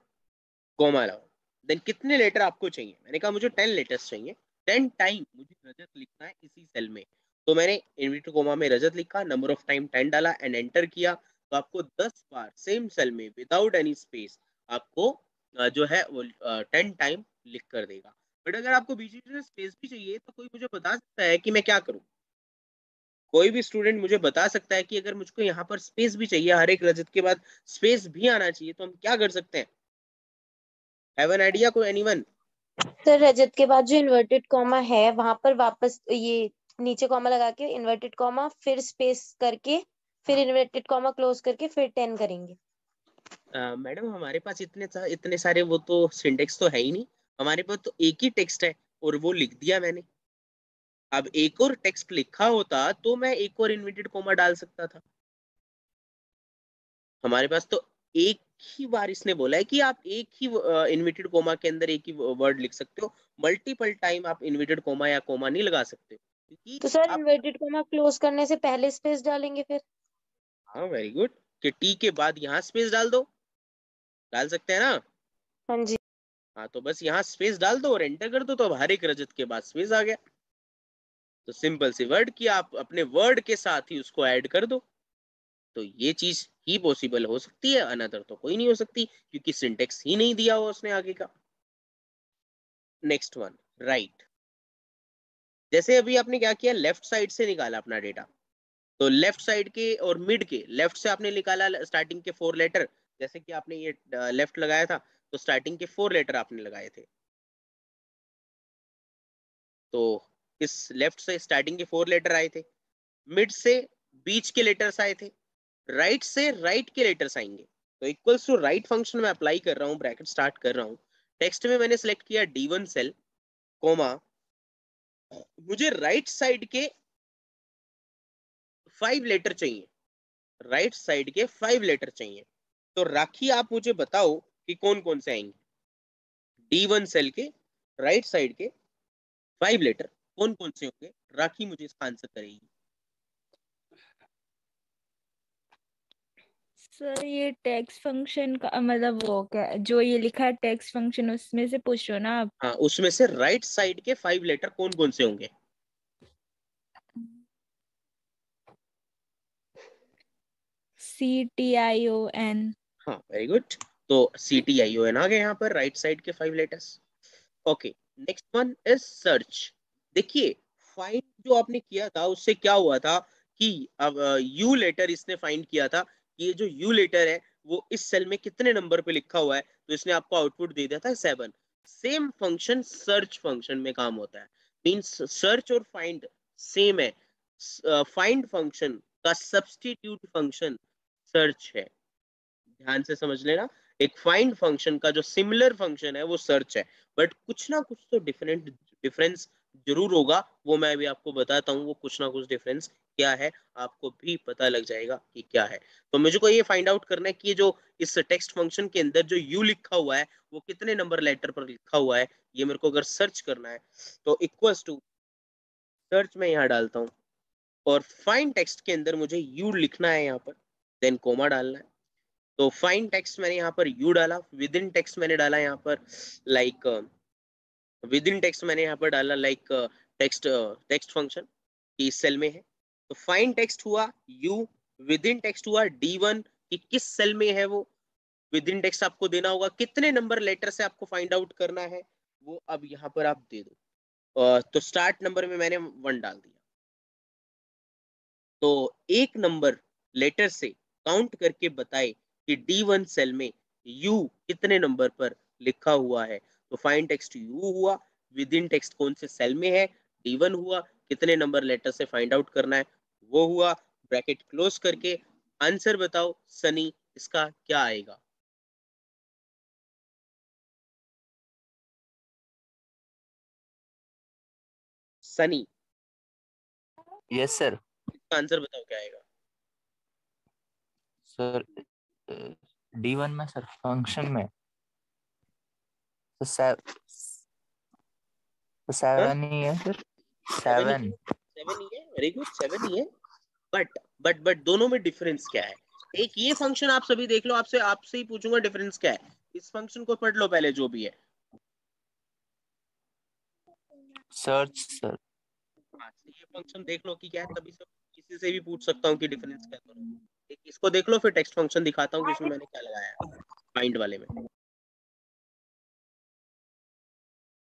कोमा लगाओ, देन कितने लेटर आपको चाहिए, मैंने कहा मुझे 10 लेटर्स चाहिए, 10 टाइम मुझे रजत लिखना है इसी सेल में, तो मैंने इन्वर्टेड कोमा में रजत लिखा, नंबर ऑफ टाइम 10 डाला एंड एंटर किया, तो आपको 10 बार सेम सेल में विदाउट एनी स्पेस आपको जो है वो 10 टाइम लिख कर देगा। बट अगर आपको बीच में स्पेस भी चाहिए तो कोई मुझे बता सकता है कि मैं क्या करूं? कोई भी स्टूडेंट मुझे बता सकता है कि अगर मुझको यहाँ पर स्पेस भी चाहिए, हर एक रजत के बाद स्पेस भी आना चाहिए, तो हम क्या कर सकते हैं? हैव एन आइडिया कोई, एनीवन? सर रजत के बाद जो इन्वर्टेड कॉमा है वहां पर वापस ये नीचे कॉमा लगा के इन्वर्टेड कॉमा फिर स्पेस करके फिर इन्वर्टेड कॉमा क्लोज करके फिर 10 करेंगे। मैडम हमारे पास इतने सारे वो तो सिंटेक्स तो है ही नहीं, हमारे पास तो एक ही टेक्स्ट है और वो लिख दिया मैंने। अब एक और टेक्स्ट लिखा होता तो मैं एक और इन्वर्टेड कॉमा डाल सकता था। हमारे पास तो एक ही बार इसने बोला है कि आप एक ही इन्वर्टेड कोमा के अंदर एक ही वर्ड लिख सकते हो, मल्टीपल टाइम आप इन्वर्टेड कोमा या कोमा नहीं लगा सकते, क्योंकि तो सर आप इन्वर्टेड कॉमा क्लोज करने से पहले स्पेस डालेंगे फिर? हाँ वेरी गुड, कि टी के बाद यहाँ स्पेस डाल दो, डाल सकते हैं ना? हाँ जी। हाँ, तो बस यहाँ स्पेस डाल दो और एंटर कर दो, तो अब हर एक रजत के बाद स्पेस आ गया। तो सिंपल सी वर्ड कि आप अपने वर्ड के साथ ही उसको ऐड कर दो, तो ये चीज ही पॉसिबल हो सकती है, अनदर तो कोई नहीं हो सकती, क्योंकि सिंटेक्स ही नहीं दिया हुआ उसने आगे का। Next one, right. जैसे अभी आपने क्या किया, लेफ्ट साइड से निकाला अपना डेटा, तो लेफ्ट साइड के और मिड के लेफ्ट से आपने निकाला स्टार्टिंग के 4 लेटर, जैसे कि आपने ये लेफ्ट लगाया था तो स्टार्टिंग के 4 लेटर आपने लगाए थे, तो इस लेफ्ट से स्टार्टिंग के 4 लेटर आए थे, मिड से बीच के लेटर्स आए थे, राइट से राइट के लेटर्स आएंगे, तो इक्वल्स टू राइट फंक्शन में अप्लाई कर रहा हूँ, ब्रैकेट स्टार्ट कर रहा हूँ, टेक्स्ट में मैंने सेलेक्ट किया D1 सेल, कोमा, मुझे राइट साइड के 5 लेटर चाहिए, राइट साइड के 5 लेटर चाहिए, तो राखी आप मुझे बताओ कि कौन कौन से आएंगे? D1 सेल के राइट साइड के 5 लेटर कौन कौन से होंगे? राखी मुझे इसका आंसर करेगी। सर ये टेक्स्ट फंक्शन का मतलब वो क्या जो ये लिखा है टेक्स्ट फंक्शन उसमें से पूछ रहे हो ना आप? हाँ, उसमें से राइट साइड के 5 लेटर कौन कौन से होंगे? CTION। हाँ वेरी गुड, तो CTION आ गए यहाँ पर राइट साइड के 5 letters. Okay, next one is search. देखिए फाइंड जो आपने किया था उससे क्या हुआ था कि अब यू लेटर इसने फाइंड किया था कि ये जो यू लेटर है वो इस सेल में कितने नंबर पे लिखा हुआ है, तो इसने आपको आउटपुट दे दिया था 7। सेम फंक्शन सर्च फंक्शन में काम होता है, मींस सर्च और फाइंड सेम है। फाइंड फंक्शन का सब्स्टिट्यूट फंक्शन सर्च है, ध्यान से समझ लेना। एक फाइंड फंक्शन का जो सिमिलर फंक्शन है वो सर्च है, बट कुछ ना कुछ तो डिफरेंस जरूर होगा, वो मैं अभी आपको बताता हूँ, वो कुछ ना कुछ डिफरेंस क्या है आपको भी पता लग जाएगा कि क्या है। तो मुझे को ये फाइंड आउट करना है कि ये जो इस टेक्स्ट फंक्शन के अंदर जो यू लिखा हुआ है वो कितने नंबर लेटर पर लिखा हुआ है, ये मेरे को अगर सर्च करना है तो इक्वल्स टू सर्च में यहाँ डालता हूँ और फाइंड टेक्स्ट के अंदर मुझे यू लिखना है यहाँ पर, देन कोमा डालना है। तो फाइंड टेक्स्ट मैंने यहाँ पर यू डाला, विद इन टेक्स्ट मैंने डाला यहाँ पर लाइक विद इन टेक्स्ट मैंने यहाँ पर डाला लाइक टेक्स्ट फंक्शन की इस सेल में है। तो फाइंड टेक्स्ट हुआ यू, विद इन टेक्स्ट हुआ D1 कि किस सेल में है वो, विद इन टेक्स्ट आपको देना होगा कितने नंबर लेटर से आपको फाइंड आउट करना है वो अब यहाँ पर आप दे दो। तो स्टार्ट नंबर में मैंने 1 डाल दिया, तो एक नंबर लेटर से काउंट करके बताए कि D1 सेल में U कितने नंबर पर लिखा हुआ है। तो फाइंड टेक्स्ट U हुआ, विद इन टेक्स्ट कौन से सेल में है, D1 हुआ, कितने नंबर लेटर से फाइंड आउट करना है वो हुआ, ब्रैकेट क्लोज करके आंसर बताओ सनी इसका क्या आएगा। Sunny yes sir. इसका आंसर बताओ क्या आएगा। सर D1 में सर फंक्शन में तो 7 ही है सर। 7 7 ही है, वेरी गुड 7 ही है। बट दोनों में डिफरेंस क्या है। एक ये फंक्शन आप सभी देख लो, आपसे ही पूछूंगा डिफरेंस क्या है। इस फंक्शन को पढ़ लो पहले जो भी है। Search sir. हाँ, ये फंक्शन देख लो कि क्या है, तभी सब किसी से भी पूछ सकता हूँ कि डिफरेंस क्या दोनों में। एक इसको देख लो, फिर टेक्स्ट फंक्शन दिखाता हूँ कि इसमें मैंने क्या लगाया है फाइंड वाले में।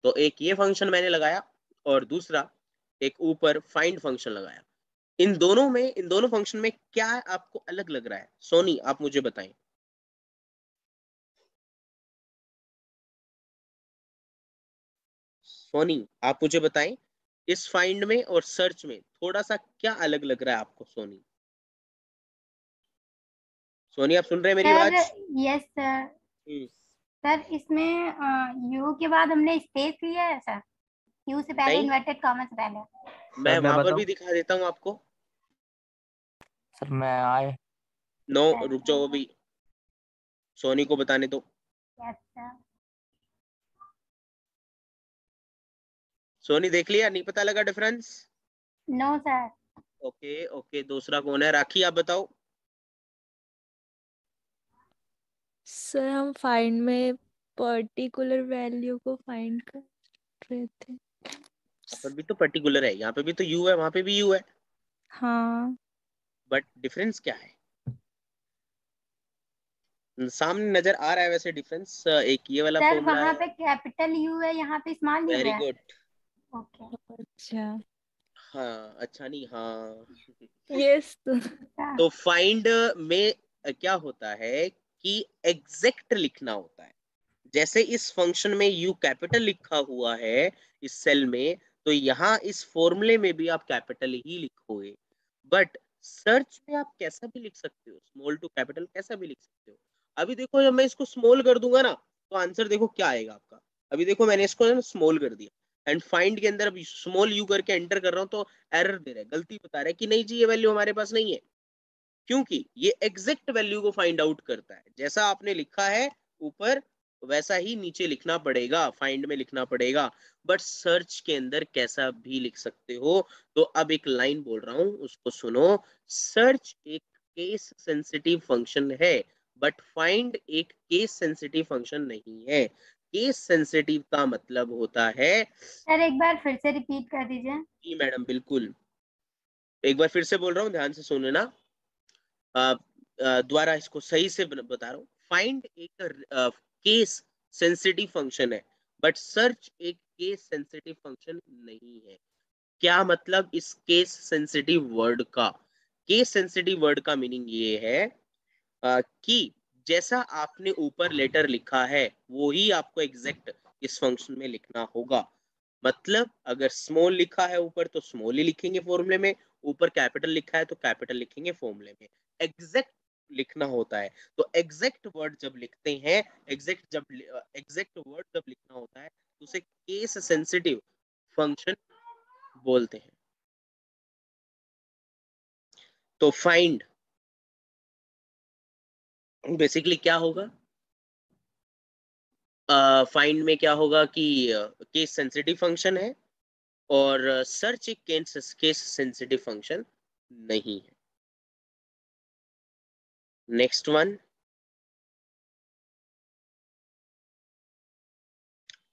तो एक ये फंक्शन मैंने लगाया और दूसरा एक ऊपर फाइंड फंक्शन लगाया। इन दोनों फंक्शन में क्या आपको अलग लग रहा है, सोनी आप मुझे बताएं। सोनी आप मुझे बताएं इस फाइंड में और सर्च में थोड़ा सा क्या अलग लग रहा है आपको। सोनी सोनी आप सुन रहे हैं मेरी सर? आवाज? Yes sir. सर इसमें यू के बाद हमने स्पेस लिया है सर, यू से पहले नहीं, इन्वर्टेड कॉमा से पहले। मैं सर मैं वहां पर बताऊं? भी दिखा देता हूँ आपको। सर मैं आए। नो रुक जाओ, अभी सोनी को बताने दो। Yes sir. सोनी देख लिया, नहीं पता लगा difference? No sir. Okay okay, दूसरा कौन है? राखी आप बताओ। सर हम फाइंड में पर्टिकुलर वैल्यू को फाइंड कर रहे थे। यहाँ पर भी तो पर्टिकुलर है, यहाँ पे भी तो यू है, वहां पे भी यू है, हाँ बट डिफरेंस क्या है? सामने नजर आ रहा है वैसे डिफरेंस, एक ये वाला सर फॉर्मूला वहाँ है। पे कैपिटल यू है, यहाँ पे स्मॉल यू वेरी है। गुड। ओके। अच्छा हाँ अच्छा नहीं, हाँ यस तो फाइंड में क्या होता है कि एग्जैक्ट लिखना होता है। जैसे इस फंक्शन में यू कैपिटल लिखा हुआ है इस सेल में, तो यहाँ इस फॉर्मूले में भी आप कैपिटल ही लिखोगे। बट सर्च में आप कैसा भी लिख सकते हो, स्मॉल टू कैपिटल कैसा भी लिख सकते हो। अभी देखो जब मैं इसको स्मॉल कर दूंगा ना तो आंसर देखो क्या आएगा आपका। अभी देखो मैंने इसको स्मॉल कर दिया एंड फाइंड के अंदर स्मॉल यू करके एंटर कर रहा हूँ तो एरर दे रहा है, गलती बता रहा है कि नहीं जी ये वैल्यू हमारे पास नहीं है, क्योंकि ये एग्जैक्ट वैल्यू को फाइंड आउट करता है। जैसा आपने लिखा है ऊपर वैसा ही नीचे लिखना पड़ेगा, फाइंड में लिखना पड़ेगा। बट सर्च के अंदर कैसा भी लिख सकते हो। तो अब एक लाइन बोल रहा हूं उसको सुनो। सर्च एक केस सेंसिटिव फंक्शन है बट फाइंड एक केस सेंसिटिव फंक्शन नहीं है। केस सेंसिटिव का मतलब होता है। सर एक बार फिर से रिपीट कर दीजिए। जी मैडम बिल्कुल, एक बार फिर से बोल रहा हूँ, ध्यान से सुनना। द्वारा इसको सही से बता रहा हूँ। फाइंड एक केस सेंसिटिव फंक्शन है बट सर्च एक केस सेंसिटिव फंक्शन नहीं है। क्या मतलब इस केस सेंसिटिव वर्ड का? केस सेंसिटिव वर्ड का मीनिंग ये है कि जैसा आपने ऊपर लेटर लिखा है वो ही आपको एग्जैक्ट इस फंक्शन में लिखना होगा। मतलब अगर स्मॉल लिखा है ऊपर तो स्मॉल ही लिखेंगे फॉर्मूले में, ऊपर कैपिटल लिखा है तो कैपिटल लिखेंगे फॉर्मूले में। एग्जैक्ट लिखना होता है। तो एग्जैक्ट वर्ड जब लिखते हैं, एग्जैक्ट वर्ड जब लिखना होता है तो उसे केस सेंसिटिव फंक्शन बोलते हैं। तो फाइंड बेसिकली क्या होगा, फाइंड में क्या होगा कि केस सेंसिटिव फंक्शन है और सर्च एक केस सेंसिटिव फंक्शन नहीं है। Next one,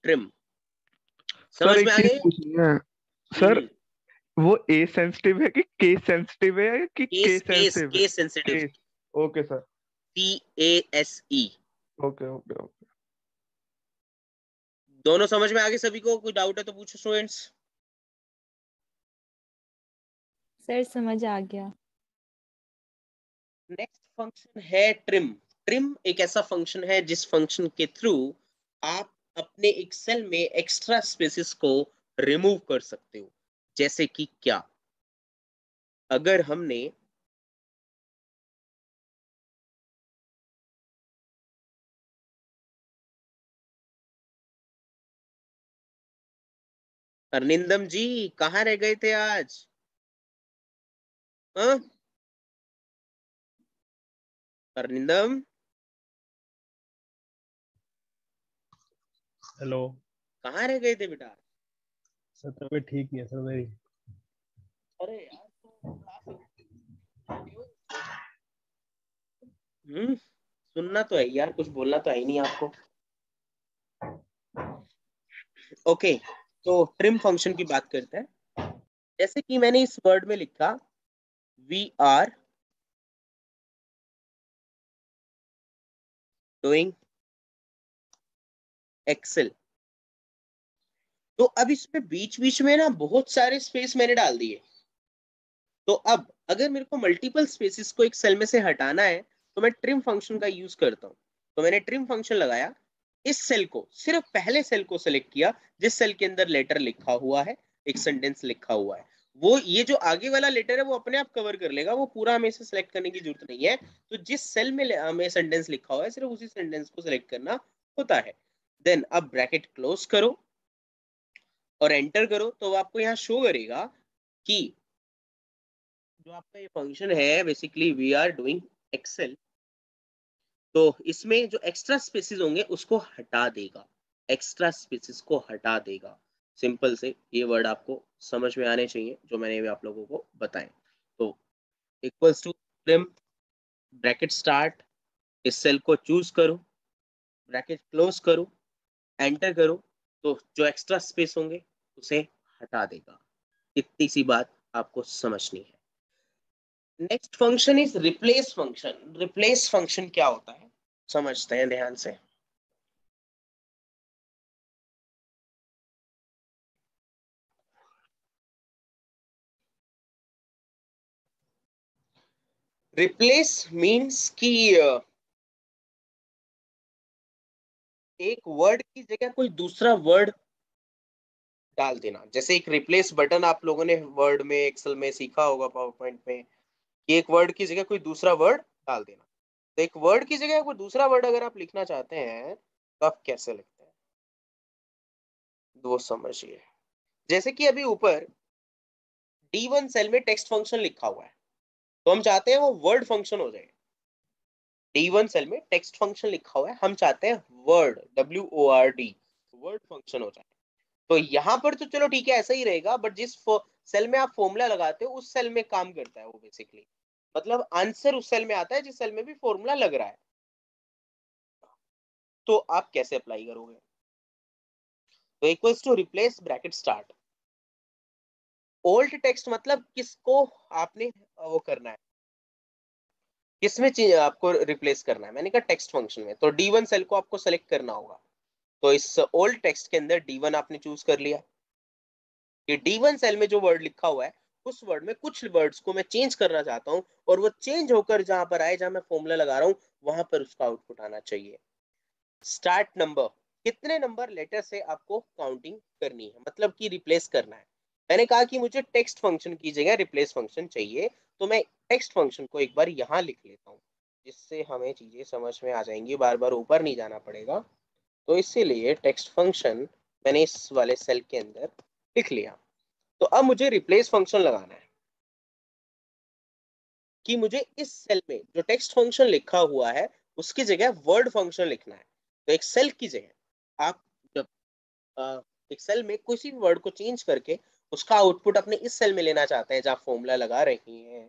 trim. सर समझ एक में आ चीज गई? पूछनी है सर, वो ए सेंसिटिव है कि केस सेंसिटिव है कि केस केस केस सेंसिटिव है? Case sensitive, case. Okay sir. CASE। Okay okay okay. दोनों समझ में आ गए सभी को? कोई डाउट है तो पूछो स्टूडेंट्स। सर समझ आ गया। नेक्स्ट फंक्शन है ट्रिम। ट्रिम एक ऐसा फंक्शन है जिस फंक्शन के थ्रू आप अपने एक सेल में एक्स्ट्रा स्पेसेस को रिमूव कर सकते हो। जैसे कि क्या, अगर हमने अरनिंदम जी कहाँ रह गए थे आज? हाँ अरनिंदम, हेलो कहाँ रह गए थे बेटा? सर, तबीयत ठीक नहीं है सर मेरी। अरे यार सुनना तो है यार, कुछ बोलना तो है ही नहीं आपको। ओके, तो ट्रिम फंक्शन की बात करते हैं। जैसे कि मैंने इस वर्ड में लिखा वी आर डूइंग एक्सेल, तो अब इसमें बीच बीच में ना बहुत सारे स्पेस मैंने डाल दिए। तो अब अगर मेरे को मल्टीपल स्पेसेस को एक सेल में से हटाना है तो मैं ट्रिम फंक्शन का यूज करता हूं। तो मैंने ट्रिम फंक्शन लगाया, इस सेल को, सिर्फ पहले सेल को सिलेक्ट किया जिस सेल के अंदर लेटर लिखा हुआ है, एक सेंटेंस लिखा हुआ है। वो ये जो आगे वाला लेटर है वो अपने आप कवर कर लेगा, वो पूरा हमें से सिलेक्ट करने की जरूरत नहीं है। तो जिस सेल में हमें सेंटेंस लिखा हुआ है सिर्फ उसी सेंटेंस को सिलेक्ट करना होता है। देन अब ब्रैकेट क्लोज करो और एंटर करो, तो आपको यहाँ शो करेगा कि जो आपका ये फंक्शन है basically we are doing Excel, तो इसमें जो एक्स्ट्रा स्पेसेस होंगे उसको हटा देगा, एक्स्ट्रा स्पेसेस को हटा देगा। सिंपल से ये वर्ड आपको समझ में आने चाहिए जो मैंने भी आप लोगों को बताए। तो equals to trim, bracket start, इस सेल को चूज करो, ब्रैकेट क्लोज करो, एंटर करो, तो जो एक्स्ट्रा स्पेस होंगे उसे हटा देगा। इतनी सी बात आपको समझनी है। Next function is replace function. Replace function क्या होता है समझते हैं ध्यान से। रिप्लेस मीन्स कि एक वर्ड की जगह कोई दूसरा वर्ड डाल देना। जैसे एक रिप्लेस बटन आप लोगों ने वर्ड में, एक्सेल में सीखा होगा, पावर पॉइंट में, कि एक वर्ड की जगह कोई दूसरा वर्ड डाल देना। तो एक वर्ड की जगह कोई दूसरा वर्ड अगर आप लिखना चाहते हैं तो आप कैसे लिखते हैं वो समझिए। जैसे कि अभी ऊपर D1 सेल में टेक्स्ट फंक्शन लिखा हुआ है, तो हम चाहते हैं वो वर्ड फंक्शन हो जाए। D1 सेल में टेक्स्ट फंक्शन लिखा हुआ है, हम चाहते हैं वर्ड, WORD, वर्ड फंक्शन हो जाए। तो यहाँ पर तो चलो ठीक है ऐसा ही रहेगा, बट जिस सेल में आप फॉर्मूला लगाते हो उस सेल में काम करता है वो बेसिकली, मतलब आंसर उस सेल में आता है जिस सेल में भी फॉर्मूला लग रहा है। तो आप कैसे अप्लाई करोगे? तो equals to replace bracket start, old text मतलब किसको आपने वो करना है, किसमें आपको रिप्लेस करना है? मैंने कहा टेक्स्ट फंक्शन में। तो D1 सेल को आपको सेलेक्ट करना होगा। तो इस ओल्ड टेक्स्ट के अंदर D1 आपने चूज कर लिया कि D1 सेल में जो वर्ड लिखा हुआ है उस वर्ड में कुछ वर्ड्स को मैं चेंज करना चाहता हूं, और वो चेंज होकर जहां पर आए, जहां मैं फॉर्मूला लगा रहा हूं वहां पर उसका आउटपुट आना चाहिए। स्टार्ट नंबर, कितने नंबर लेटर से आपको काउंटिंग करनी है, मतलब कि रिप्लेस करना है। मैंने कहा कि मुझे टेक्स्ट फंक्शन की जगह रिप्लेस फंक्शन चाहिए, तो मैं टेक्स्ट फंक्शन को एक बार यहाँ लिख लेता हूँ जिससे हमें चीजें समझ में आ जाएंगी, बार बार ऊपर नहीं जाना पड़ेगा। तो इसीलिए टेक्स्ट फंक्शन मैंने इस वाले सेल के अंदर लिख लिया। तो अब मुझे रिप्लेस फंक्शन लगाना है। कि मुझे इस सेल में जो टेक्स्ट फंक्शन लिखा हुआ है उसकी जगह वर्ड फंक्शन लिखना है। तो एक सेल की जगह आप जब एक सेल में किसी भी वर्ड को चेंज करके उसका आउटपुट अपने इस सेल में लेना चाहते हैं जहाँ फॉर्मूला लगा रही हैं,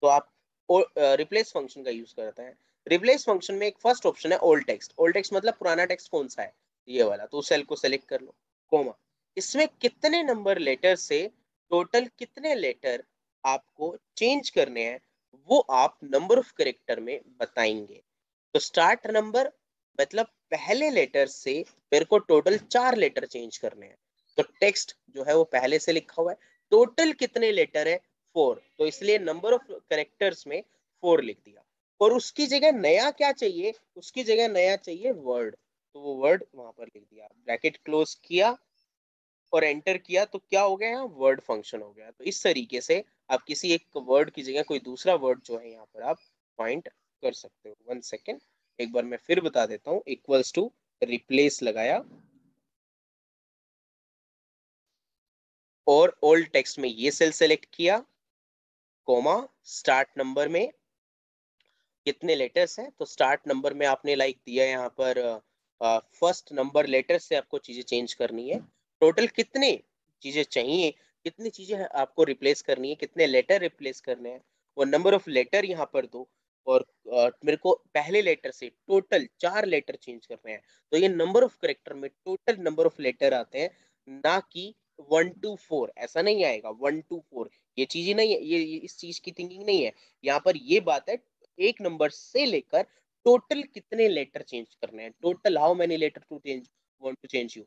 तो आप रिप्लेस फंक्शन का यूज करते हैं। रिप्लेस फंक्शन में एक फर्स्ट ऑप्शन है ओल्ड टेक्स्ट। ओल्ड टेक्स्ट मतलब पुराना टेक्स्ट कौन सा है, ये वाला, तो उस सेल को सेलेक्ट कर लो, कोमा, इसमें कितने नंबर लेटर से टोटल कितने लेटर आपको चेंज करने हैं वो आप नंबर ऑफ कैरेक्टर में बताएंगे। तो स्टार्ट नंबर मतलब पहले लेटर से मेरे को टोटल 4 लेटर चेंज करने हैं। तो टेक्स्ट जो है वो पहले से लिखा हुआ है, टोटल कितने लेटर है 4, तो इसलिए नंबर ऑफ कैरेक्टर्स में 4 लिख दिया। और उसकी जगह नया क्या चाहिए, उसकी जगह नया चाहिए वर्ड, तो वो वर्ड वहां पर लिख दिया, ब्रैकेट क्लोज किया और एंटर किया, तो क्या हो गया यहाँ वर्ड फंक्शन हो गया। तो इस तरीके से आप किसी एक वर्ड की जगह कोई दूसरा वर्ड जो है यहाँ पर आप पॉइंट कर सकते हो। 1 सेकेंड, एक बार मैं फिर बता देता हूँ। इक्वल्स टू रिप्लेस लगाया और ओल्ड टेक्स्ट में ये सेल सेलेक्ट किया, कोमा, स्टार्ट नंबर में कितने लेटर्स हैं, तो स्टार्ट नंबर में आपने लाइक दिया यहाँ पर फर्स्ट नंबर लेटर से आपको चीजें चेंज करनी है। टोटल कितने चीजें चाहिए, कितनी चीजें आपको रिप्लेस करनी है, कितने लेटर रिप्लेस करने हैं, वो नंबर ऑफ लेटर यहाँ पर दो। और मेरे को पहले लेटर से टोटल 4 लेटर चेंज करने हैं, तो ये नंबर ऑफ कैरेक्टर में टोटल नंबर ऑफ लेटर आते हैं, ना कि 1 to 4 ऐसा नहीं आएगा। 1 to 4 ये चीज ही नहीं है, ये इस चीज की थिंकिंग नहीं है यहाँ पर। ये बात है एक नंबर से लेकर टोटल कितने लेटर चेंज करने हैं, total how many letter to change want to change you,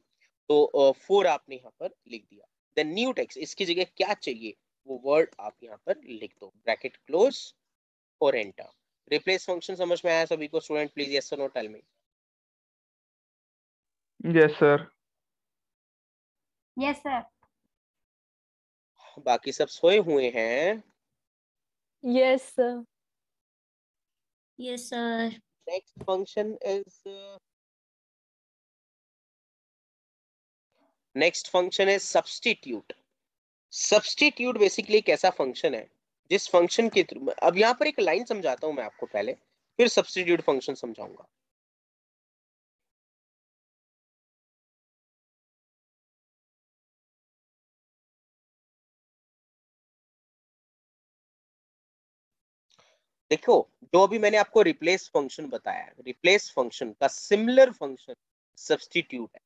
तो 4 आपने यहाँ पर लिख दिया। देन न्यू टेक्स्ट, इसकी जगह क्या चाहिए वो वर्ड आप यहाँ पर लिख दो, ब्रैकेट क्लोज और एंटर। रिप्लेस फंक्शन समझ में आया सभी को स्टूडेंट? प्लीज यस और no tell me. Yes sir. Yes sir. बाकी सब सोए हुए हैं? Yes sir. Yes sir. Next function is substitute. Substitute basically एक ऐसा फंक्शन है जिस फंक्शन के थ्रू, अब यहाँ पर एक लाइन समझाता हूं मैं आपको पहले, फिर सब्स्टिट्यूट फंक्शन समझाऊंगा। देखो, जो अभी मैंने आपको रिप्लेस फंक्शन बताया, रिप्लेस फंक्शन का सिमिलर फंक्शन सब्स्टिट्यूट है।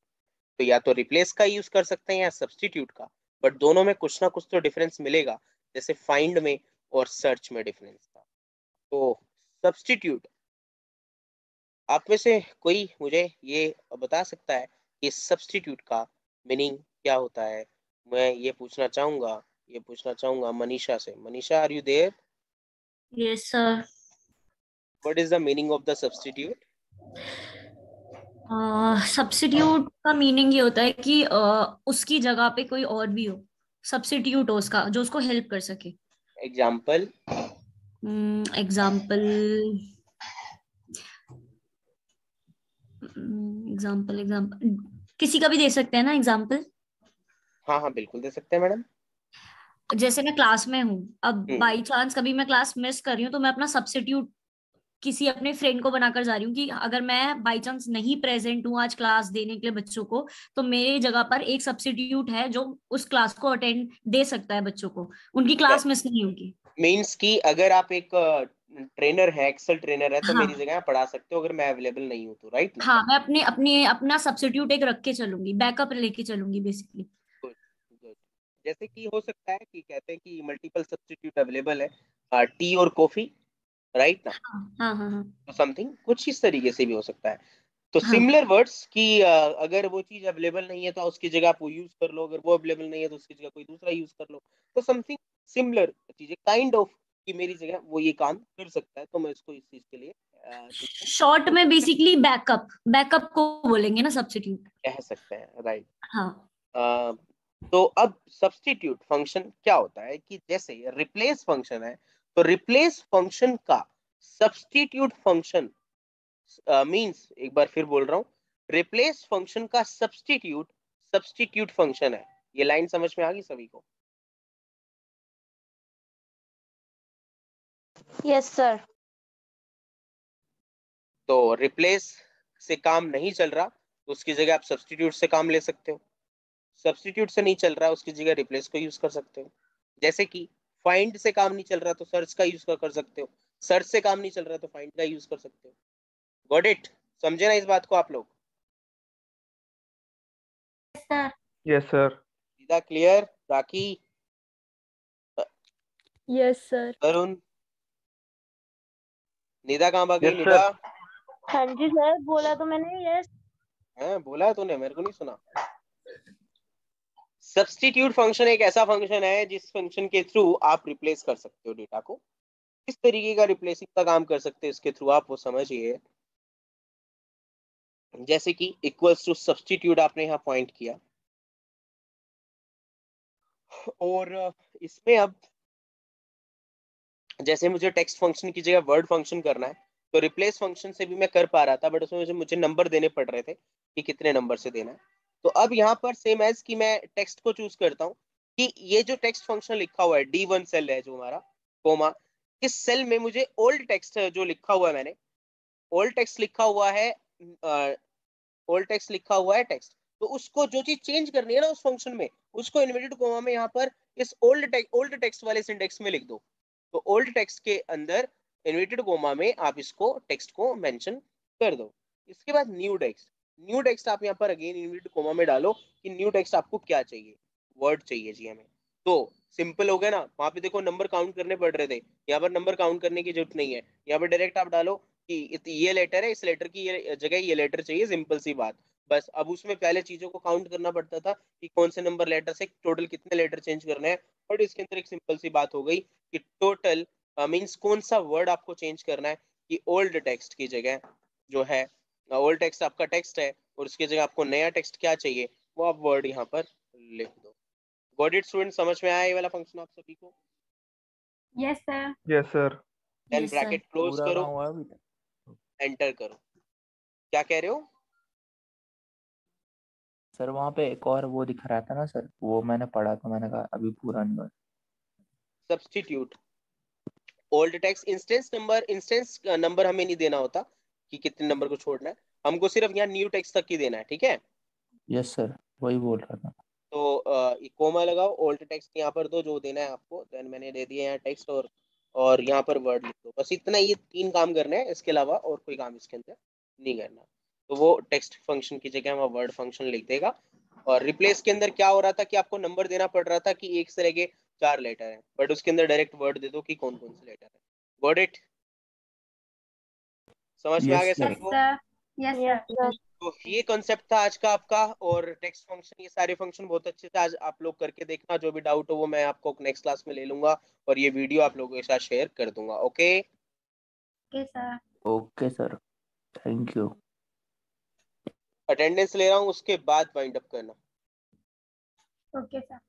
तो या तो रिप्लेस का यूज कर सकते हैं या सब्स्टिट्यूट का, बट दोनों में कुछ ना कुछ तो डिफरेंस मिलेगा, जैसे फाइंड में और सर्च में डिफरेंस था। तो सब्स्टिट्यूट, आप में से कोई मुझे ये बता सकता है कि सब्स्टिट्यूट का मीनिंग क्या होता है? मैं ये पूछना चाहूंगा मनीषा से। Manisha, are you there? Yes sir. What is the meaning of the substitute? Substitute का मीनिंग ये होता है कि उसकी जगह पे कोई और भी हो, सब्स्टिट्यूट हो उसका, जो उसको हेल्प कर सके। एग्जाम्पल? एग्जाम्पल एग्जाम्पल किसी का भी दे सकते हैं ना एग्जाम्पल? हाँ हाँ बिल्कुल दे सकते हैं मैडम। जैसे मैं क्लास में हूँ, अब बाई चांस कभी मैं क्लास मिस कर रही हूँ, तो मैं अपना सब्स्टिट्यूट किसी अपने फ्रेंड को बनाकर जा रही हूँ कि अगर मैं बाई चांस नहीं प्रेजेंट हूँ आज क्लास देने के लिए बच्चों को, तो मेरी जगह पर एक सब्स्टिट्यूट है जो उस क्लास को अटेंड दे सकता है बच्चों को, उनकी क्लास मिस नहीं होगी। मीन्स कि अगर आप एक ट्रेनर है, एक्सेल ट्रेनर है, तो हाँ मेरी जगह पढ़ा सकते हो अगर मैं अवेलेबल नहीं हूँ तो, राइट? हाँ, मैं अपना सब्स्टिट्यूट एक रख के चलूंगी, बैकअप लेके चलूंगी बेसिकली। Good good. जैसे कि हो सकता है कि कहते हैं कि मल्टीपल सब्स्टिट्यूट अवेलेबल है, टी और कॉफी, राइट ना? हाँ हाँ हाँ तो समथिंग कुछ इस तरीके से भी हो सकता है। तो हाँ सिमिलर वर्ड्स कि अगर वो चीज अवेलेबल नहीं है तो उसकी जगह आप वो यूज कर लो, अगर वो अवेलेबल नहीं है तो उसकी जगह कोई दूसरा यूज कर लो। तो समथिंग सिमिलर चीजें, काइंड ऑफ, कि मेरी जगह वो ये काम कर सकता है, तो मैं इसको इस चीज के लिए शॉर्ट में बेसिकली बैकअप को बोलेंगे ना सब्स्टिट्यूट, कह सकते हैं, राइट? हाँ। तो अब सब्स्टिट्यूट फंक्शन क्या होता है कि जैसे रिप्लेस फंक्शन है, तो रिप्लेस फंक्शन का सब्स्टिट्यूट फंक्शन मींस, एक बार फिर बोल रहा हूँ, रिप्लेस फंक्शन का सब्स्टिट्यूट फंक्शन है। ये लाइन समझ में आ गई सभी को? Yes sir. तो रिप्लेस से काम नहीं चल रहा तो उसकी जगह आप सब्स्टिट्यूट से काम ले सकते हो। सब्स्टिट्यूट से नहीं चल रहा उसकी जगह रिप्लेस को यूज कर सकते हो। जैसे कि फाइंड से काम नहीं चल रहा तो सर्च का यूज कर सकते हो, सर्च से काम नहीं चल रहा तो फाइंड का यूज कर सकते हो। Got it? समझे ना इस बात को आप लोग? Yes sir. सीधा क्लियर? राखी, यस सर। अरुण, निदा कहाँ भाग गई? Yes, निदा? sir. हाँ जी सर, बोला तो मैंने यस। है बोला तूने, मेरे को नहीं सुना। सब्स्टिट्यूट फंक्शन एक ऐसा फंक्शन है जिस फंक्शन के थ्रू आप रिप्लेस कर सकते हो डेटा को। किस तरीके का रिप्लेसिंग का काम कर सकते हैं इसके थ्रू आप वो समझिए। जैसे कि इक्वल्स टू सब्स्टिट्यूट आपने यहाँ पॉइंट किया और इसमें अब जैसे मुझे टेक्स्ट फंक्शन की जगह वर्ड फंक्शन करना है तो रिप्लेस फंक्शन से भी मैं कर पा रहा था, बट उसमें मुझे नंबर देने पड़ रहे थे कि कितने नंबर से देना है। तो अब यहाँ पर सेम एज कि मैं टेक्स्ट को चूज करता हूँ कि ये जो टेक्स्ट फंक्शन लिखा हुआ है D1 सेल है जो हमारा, कोमा, इस सेल में मुझे ओल्ड टेक्स्ट जो लिखा हुआ है, मैंने ओल्ड टेक्स्ट लिखा हुआ है, ओल्ड टेक्स्ट लिखा हुआ है टेक्स्ट, तो उसको जो चीज चेंज करनी है ना उस फंक्शन में, उसको इन्वर्टेड कोमा में यहाँ पर इस ओल्ड टेक्स्ट वाले सिंटेक्स में लिख दो। तो ओल्ड टेक्स्ट के अंदर इन्वर्टेड कोमा में आप इसको टेक्स्ट को मेंशन कर दो। इसके बाद न्यू टेक्स्ट आप यहाँ पर अगेन इन्वर्टेड कोमा में डालो कि न्यू टेक्स्ट आपको क्या चाहिए, वर्ड चाहिए जी हमें। तो सिंपल हो गया ना, वहां पे देखो नंबर काउंट करने पड़ रहे थे, यहाँ पर नंबर काउंट करने की जरूरत नहीं है, यहाँ पर डायरेक्ट आप डालो कि ये लेटर है, इस लेटर की ये जगह ये लेटर चाहिए, सिंपल सी बात। बस अब उसमें पहले चीजों को काउंट करना पड़ता था कि कौन से नंबर लेटर से टोटल कितने लेटर चेंज करने हैं, बट इसके अंदर एक सिंपल सी बात हो गई कि टोटल मींस कौन सा वर्ड आपको चेंज करना है कि ओल्ड टेक्स्ट की जगह जो है, ओल्ड टेक्स्ट आपका टेक्स्ट है और उसकी जगह आपको नया टेक्स्ट क्या चाहिए वो आप वर्ड यहाँ पर लिख दो। Got it student? समझ में आया ये वाला फंक्शन आप सभी को? Yes sir. Yes sir. Then yes sir. Bracket close पूरा करो, काम हुआ अभी तक? एंटर करो। क्या कह रहे हो? सर वहाँ पे एक और वो दिखा रहा था ना सर, वो मैंने पढ़ा तो मैंने कहा अभी पूरा नहीं हुआ। Substitute old text instance number हमें नहीं देना होता कि कितने नंबर को छोड़ना है, हमको सिर्फ यहाँ न्यू टेक्स्ट तक ही देना है, ठीक है? यस सर, वही बोल रहा था। तो कोमा लगाओ, ओल्ड टेक्स्ट यहाँ पर दो जो देना है आपको, देन मैंने दे दिया यहाँ टेक्स्ट और यहाँ पर वर्ड लिख दो। बस इतना, ये 3 काम करने हैं, इसके अलावा और कोई काम इसके अंदर नहीं करना। तो वो टेक्स्ट फंक्शन की जगह हम वर्ड फंक्शन लिख देगा। और रिप्लेस के अंदर क्या हो रहा था कि आपको नंबर देना पड़ रहा था कि 1 से लेके 4 लेटर है, बट उसके अंदर डायरेक्ट वर्ड दे दो कि कौन कौन से लेटर है। Got it? समझ में आ गया यस सर। सबको? Yes sir. तो ये कॉन्सेप्ट था आज का आपका, और टेक्स्ट फंक्शन, ये सारे फंक्शन बहुत अच्छे से आज आप लोग करके देखना। जो भी डाउट हो वो मैं आपको नेक्स्ट क्लास में ले लूंगा और ये वीडियो आप लोगों के साथ शेयर कर दूंगा। Okay sir. Okay sir, thank you. Attendance ले रहा हूँ, उसके बाद वाइंड अप करना। Okay sir.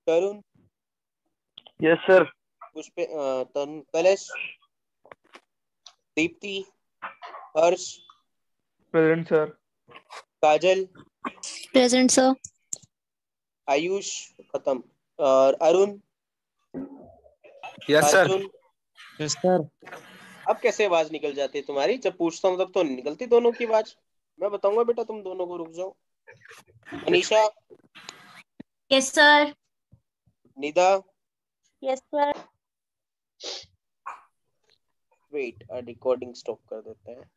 Tarun? Yes sir. Pushp, Tarun, Kalesh, Deepti, Harsh, present sir. Kajal, present sir. Ayush, खत्म, और Arun, yes sir. Arjun. Yes sir. अब कैसे आवाज निकल जाती है तुम्हारी? जब पूछता हूँ तब तो नहीं निकलती दोनों की आवाज। मैं बताऊंगा बेटा तुम दोनों को, रुक जाओ। Anisha? Yes sir. Nida? Yes sir. Wait, recording stop कर देते हैं।